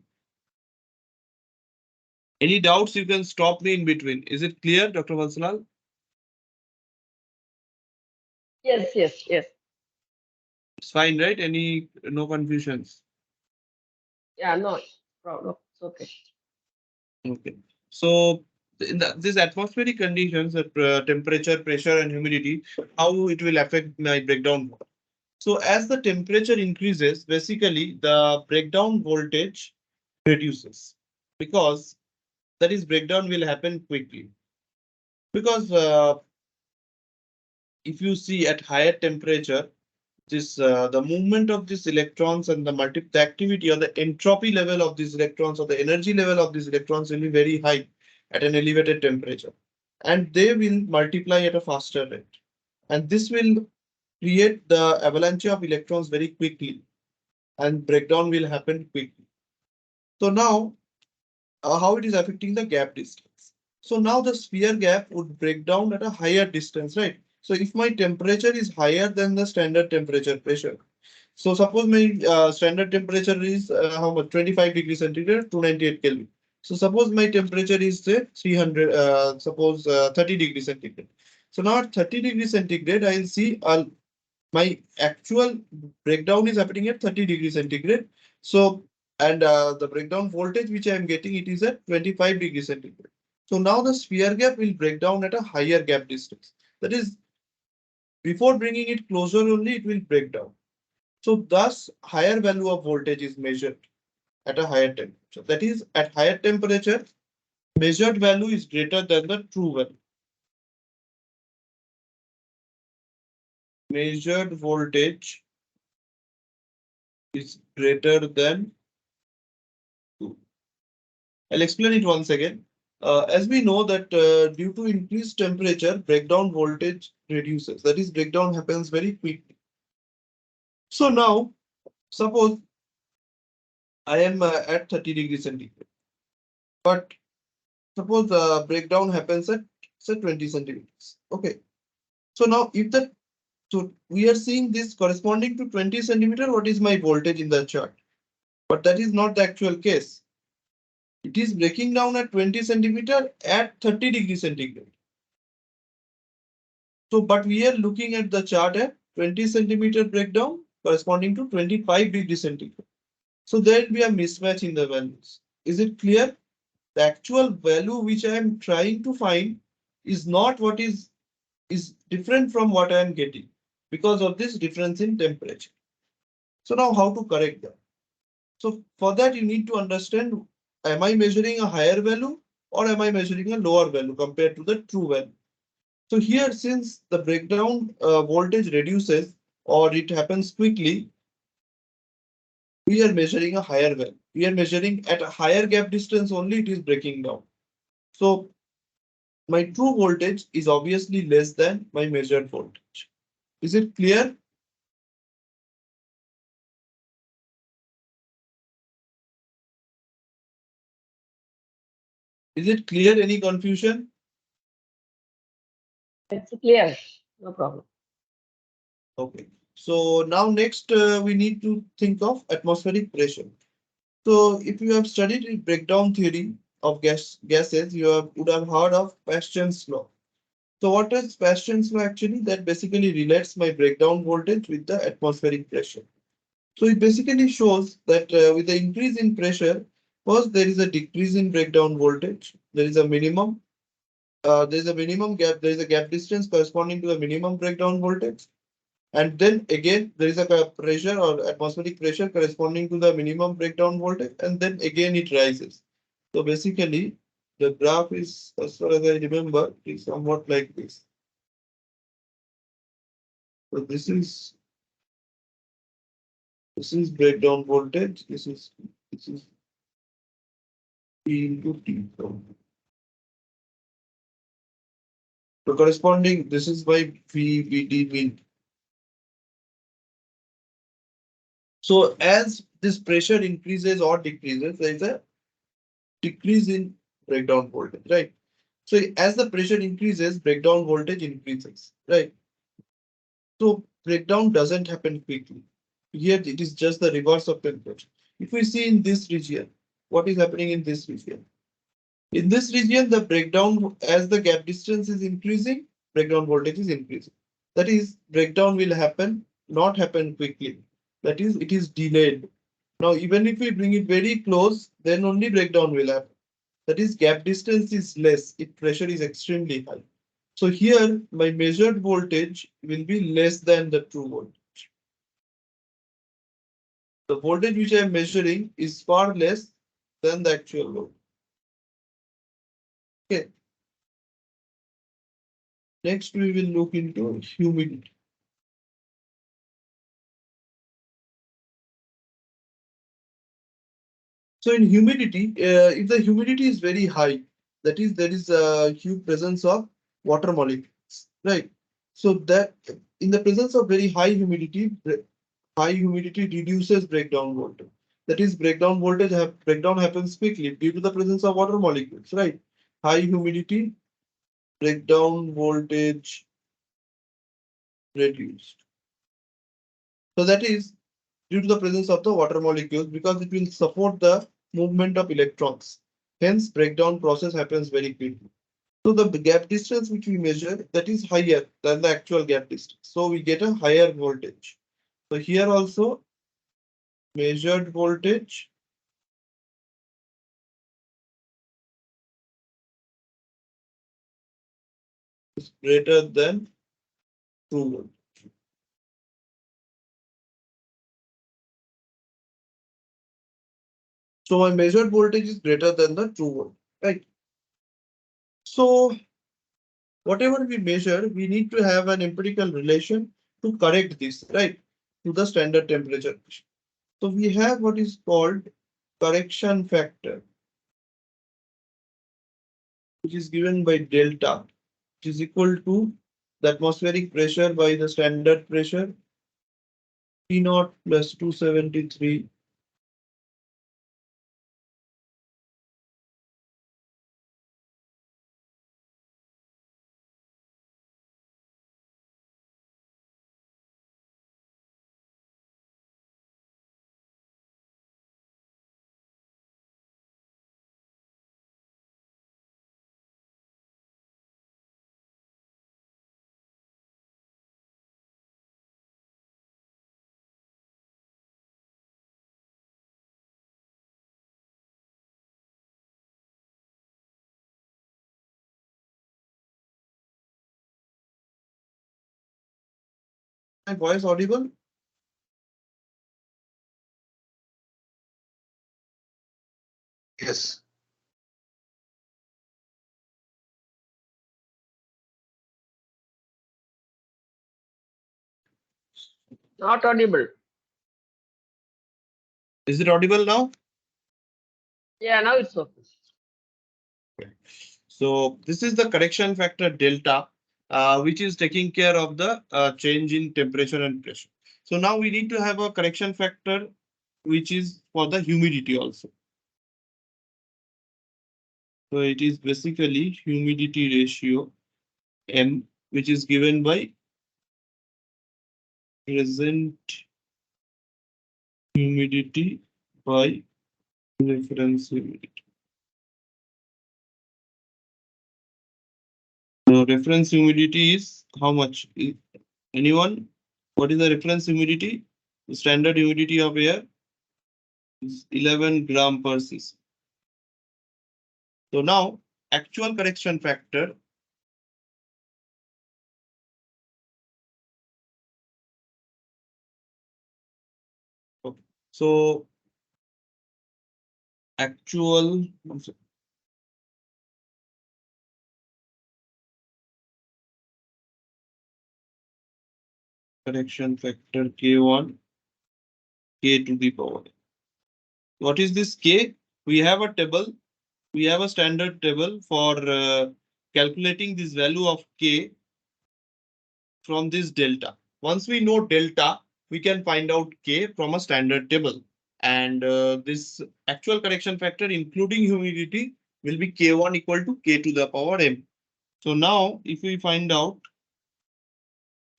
Any doubts, you can stop me in between. Is it clear, Dr. Valsalal? Yes, yes, yes. It's fine, right? No confusions? Yeah, no problem. It's okay. Okay. So in this atmospheric conditions, temperature, pressure, and humidity, how it will affect my breakdown. So as the temperature increases, basically the breakdown voltage reduces, because that is breakdown will happen quickly. Because if you see at higher temperature, this the movement of these electrons and the activity or the entropy level of these electrons or the energy level of these electrons will be very high at an elevated temperature, and they will multiply at a faster rate, and this will create the avalanche of electrons very quickly, and breakdown will happen quickly. So now how it is affecting the gap distance. So now the sphere gap would break down at a higher distance, right? So if my temperature is higher than the standard temperature pressure, so suppose my standard temperature is how much? 25 degrees centigrade, 298 Kelvin. So suppose my temperature is say 300, suppose 30 degrees centigrade. So now at 30 degrees centigrade, I'll see my actual breakdown is happening at 30 degrees centigrade. So, and the breakdown voltage which I am getting, it is at 25 degrees centigrade. So now the sphere gap will break down at a higher gap distance. That is, before bringing it closer only, it will break down. So thus higher value of voltage is measured at a higher temperature. That is, at higher temperature, measured value is greater than the true value. Measured voltage is greater than 2. I'll explain it once again. As we know that due to increased temperature, breakdown voltage reduces. That is, breakdown happens very quickly. So now, suppose I am at 30 degrees centigrade, but suppose the breakdown happens at say 20 centimeters. Okay. So now so we are seeing this corresponding to 20 centimeter. What is my voltage in the chart? But that is not the actual case. It is breaking down at 20 centimeter at 30 degrees centigrade. So, but we are looking at the chart at 20 centimeter breakdown corresponding to 25 degrees centigrade. So there will be a mismatch in the values. Is it clear? The actual value which I am trying to find is not what is different from what I am getting because of this difference in temperature. So now how to correct that? So for that you need to understand, am I measuring a higher value or am I measuring a lower value compared to the true value? So here, since the breakdown voltage reduces or it happens quickly, we are measuring a higher value. We are measuring at a higher gap distance only it is breaking down. So my true voltage is obviously less than my measured voltage. Is it clear? Is it clear? Any confusion? It's clear. No problem. Okay. So now next we need to think of atmospheric pressure. So if you have studied the breakdown theory of gases, would have heard of Paschen's law. So what is Paschen's law actually? That basically relates my breakdown voltage with the atmospheric pressure. So it basically shows that with the increase in pressure, first there is a decrease in breakdown voltage. There is a minimum. There is a minimum gap. There is a gap distance corresponding to the minimum breakdown voltage. And then again, there is a pressure or atmospheric pressure corresponding to the minimum breakdown voltage. And then again it rises. So basically, the graph is, as far as I remember, is somewhat like this. So this is breakdown voltage. This is P into T. So corresponding, this is my VBD mean. So as this pressure increases or decreases, there is a decrease in breakdown voltage, right? So as the pressure increases, breakdown voltage increases, right? So breakdown doesn't happen quickly. Here it is just the reverse of temperature. If we see in this region, what is happening in this region? In this region, the breakdown, as the gap distance is increasing, breakdown voltage is increasing. That is, breakdown will happen, not happen quickly. That is, it is delayed. Now, even if we bring it very close, then only breakdown will happen. That is, gap distance is less if pressure is extremely high. So here, my measured voltage will be less than the true voltage. The voltage which I am measuring is far less than the actual load. Okay. Next, we will look into humidity. So in humidity, if the humidity is very high, that is, there is a huge presence of water molecules, right? So that in the presence of very high humidity reduces breakdown voltage. That is, breakdown happens quickly due to the presence of water molecules, right? High humidity, breakdown voltage reduced. So that is due to the presence of the water molecules because it will support the movement of electrons. Hence, breakdown process happens very quickly. So the gap distance which we measure, that is higher than the actual gap distance. So we get a higher voltage. So here also measured voltage is greater than true voltage. So my measured voltage is greater than the true voltage, right? So whatever we measure, we need to have an empirical relation to correct this, right? To the standard temperature. So we have what is called correction factor, which is given by delta, which is equal to the atmospheric pressure by the standard pressure P naught plus 273 My voice audible? Yes. Not audible. Is it audible now? Yeah, now it's okay. So this is the correction factor delta, which is taking care of the change in temperature and pressure. So now we need to have a correction factor, which is for the humidity also. So it is basically humidity ratio M, which is given by present humidity by reference humidity. So reference humidity is how much? Anyone? What is the reference humidity? The standard humidity of air is 11 gram per cc. So now actual correction factor. Okay. So actual correction factor K1 K to the power. What is this K? We have a table. We have a standard table for calculating this value of K from this delta. Once we know delta, we can find out K from a standard table. And this actual correction factor, including humidity, will be K1 equal to K to the power M. So now if we find out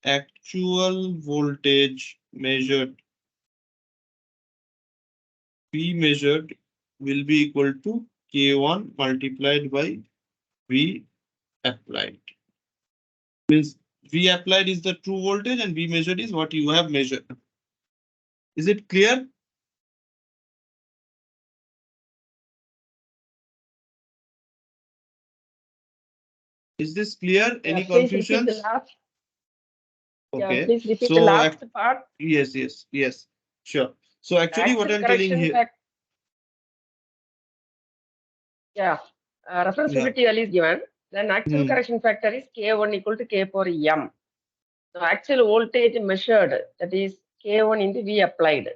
actual voltage measured, V measured will be equal to K1 multiplied by V applied. Means V applied is the true voltage and V measured is what you have measured. Is it clear? Is this clear? Any Please repeat the confusions? last. Yeah, Okay. please repeat the So last part. yes, sure. So actually what Actual I'm telling correction here, fact. Yeah, reference yeah. humidity value is given. Then actual Hmm. correction factor is K1 equal to K for M. So actual voltage measured, that is K1 into V applied.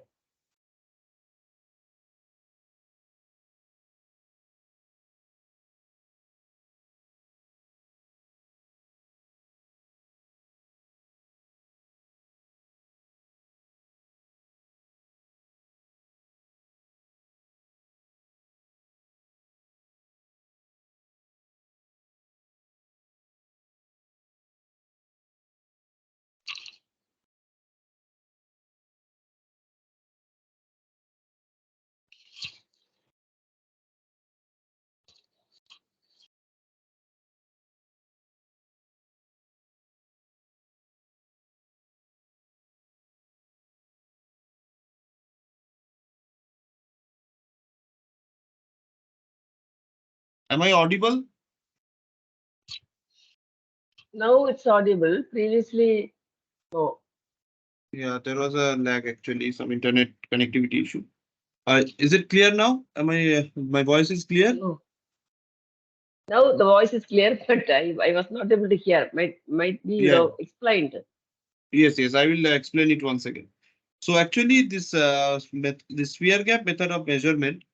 Am I audible? Now it's audible. Previously, no. Yeah, there was a lag actually, some internet connectivity issue. Is it clear now? Am I my voice is clear? No. Now the voice is clear, but I was not able to hear. Might be Yeah. explained. Yes, I will explain it once again. So actually this this sphere gap method of measurement,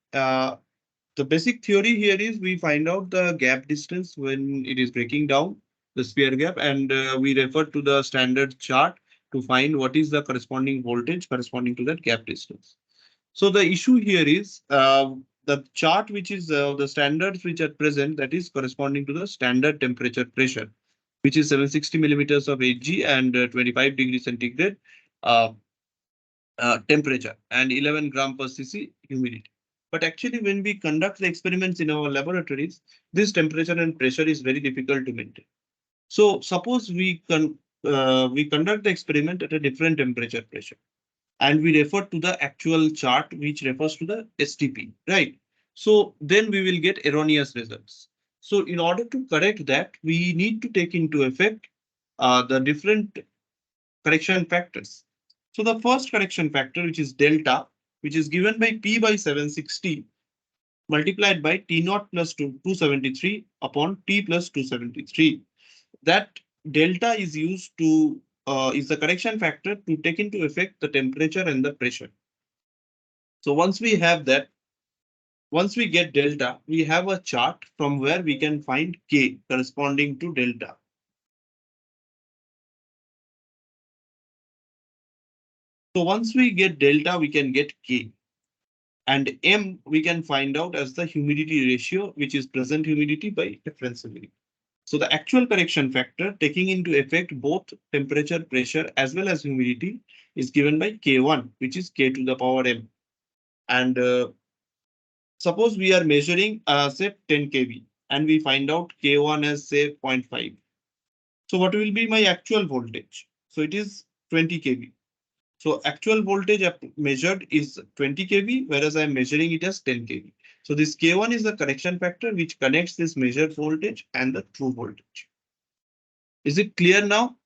the basic theory here is we find out the gap distance when it is breaking down the sphere gap, and we refer to the standard chart to find what is the corresponding voltage corresponding to that gap distance. So the issue here is the chart which is the standards which are present, that is corresponding to the standard temperature pressure, which is 760 millimeters of Hg and 25 degrees centigrade uh, temperature and 11 gram per cc humidity. But actually, when we conduct the experiments in our laboratories, this temperature and pressure is very difficult to maintain. So suppose we conduct the experiment at a different temperature pressure, and we refer to the actual chart which refers to the STP, right? So then we will get erroneous results. So in order to correct that, we need to take into effect the different correction factors. So the first correction factor, which is delta, which is given by P by 760 multiplied by T naught plus 273 upon T plus 273. That delta is used to is the correction factor to take into effect the temperature and the pressure. So once we have that, once we get delta, we have a chart from where we can find K corresponding to delta. So once we get delta, we can get K. And M we can find out as the humidity ratio, which is present humidity by reference humidity. So the actual correction factor taking into effect both temperature, pressure as well as humidity is given by K1, which is K to the power M. And suppose we are measuring say 10 kV and we find out K1 as say 0.5. So what will be my actual voltage? So it is 20 kV. So actual voltage measured is 20 kV, whereas I'm measuring it as 10 kV. So this K1 is the correction factor which connects this measured voltage and the true voltage. Is it clear now?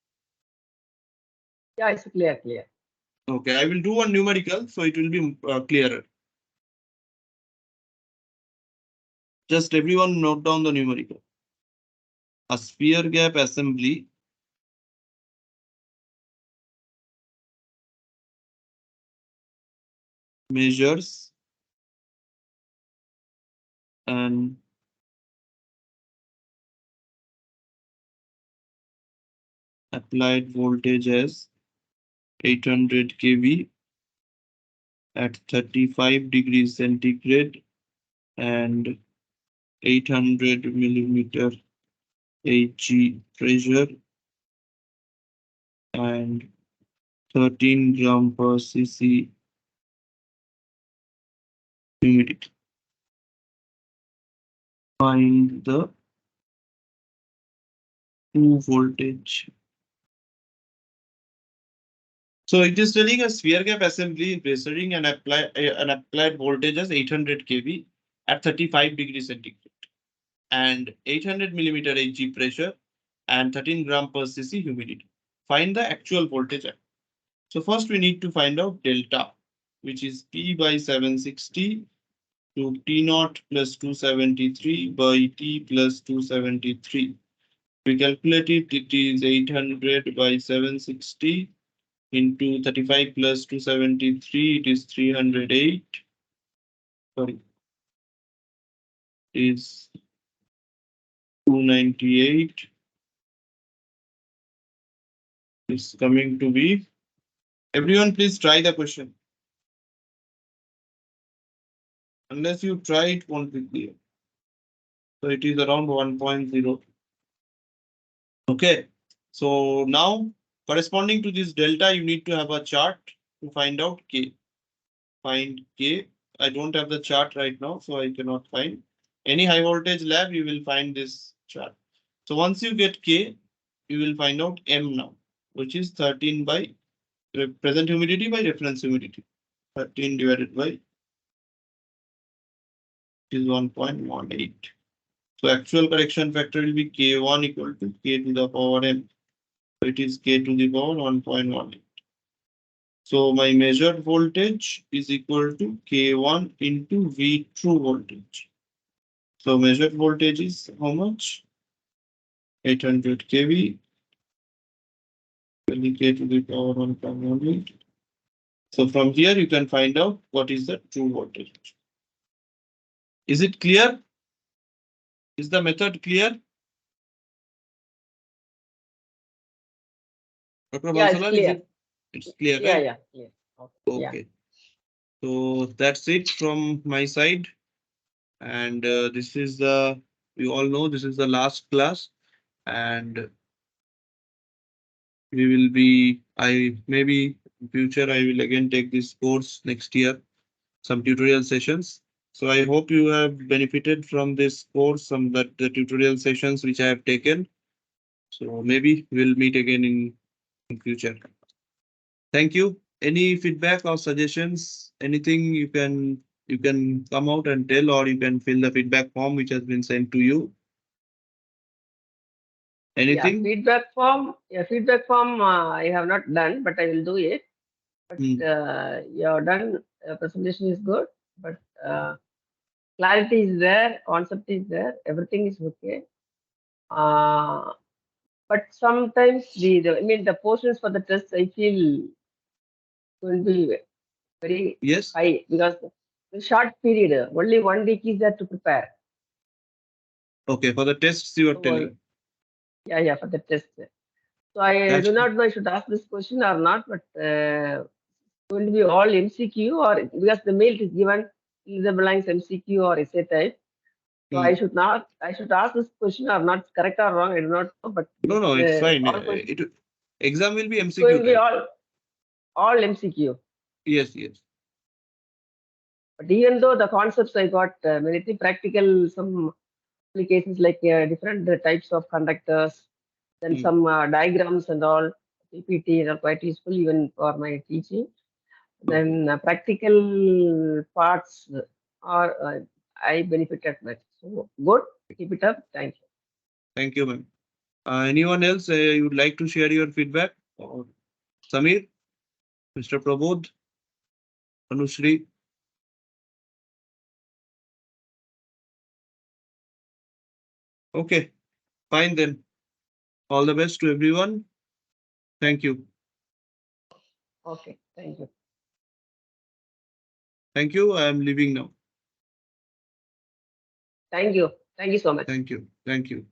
Yeah, it's clear, clear. Okay, I will do one numerical, so it will be clearer. Just everyone note down the numerical. A sphere gap assembly measures and applied voltage as 800 kV at 35 degrees centigrade and 800 millimeter Hg pressure and 13 gram per cc humidity. Find the true voltage. So it is telling a sphere gap assembly measuring an applied voltage as 800 kV at 35 degrees centigrade and 800 millimeter Hg pressure and 13 gram per cc humidity. Find the actual voltage. So first we need to find out delta, which is P by 760 to T naught plus 273 by T plus 273. We calculate it, it is 800 by 760 into 35 plus 273, it is 308. Sorry, it is 298. It's coming to be. Everyone, please try the question. Unless you try, it won't be clear. So it is around 1.0. Okay. So now corresponding to this delta, you need to have a chart to find out K. Find K. I don't have the chart right now, so I cannot find. Any high voltage lab, you will find this chart. So once you get K, you will find out M now, which is 13 by present humidity by reference humidity. 13 divided by is 1.18. So actual correction factor will be K1 equal to K to the power M. So it is K to the power 1.18. So my measured voltage is equal to K1 into V true voltage. So measured voltage is how much? 800 kV. K to the power 1.18. So from here you can find out what is the true voltage. Is it clear? Is the method clear? Dr. Yeah, it's Bansalan, is clear. it's clear, Yeah, right? yeah, clear. Okay. Yeah. Okay. So that's it from my side. And this is the, you all know this is the last class. And we will be, I maybe in future I will again take this course next year, some tutorial sessions. So I hope you have benefited from this course, some that the tutorial sessions which I have taken. So maybe we'll meet again in future. Thank you. Any feedback or suggestions? Anything you can come out and tell, or you can fill the feedback form which has been sent to you. Anything? feedback form I have not done, but I will do it. But your done presentation is good, but clarity is there, concept is there, everything is okay. But sometimes I mean the portions for the test I feel will be very Yes. high because the short period, only 1 week is there to prepare. Okay, for the tests you are So, telling. yeah, for the test. So I That's do not know I should ask this question or not, but going to be all MCQ or because the mail is given in the blanks MCQ or essay type. So I should ask this question or not, correct or wrong, I do not know, but No, it's fine. all questions Exam will be it's going MCQ to be type. all MCQ. Yes. But even though the concepts I got many practical, some applications like different types of conductors, then some diagrams and all, PPT are quite useful even for my teaching. Then practical parts are I benefited much. So good, keep it up. Thank you. Thank you, ma'am. Anyone else you would like to share your feedback? Or Samir, Mr. Prabodh, Anushree. Okay, fine then. All the best to everyone. Thank you. Okay, thank you. Thank you. I am leaving now. Thank you. Thank you so much. Thank you. Thank you.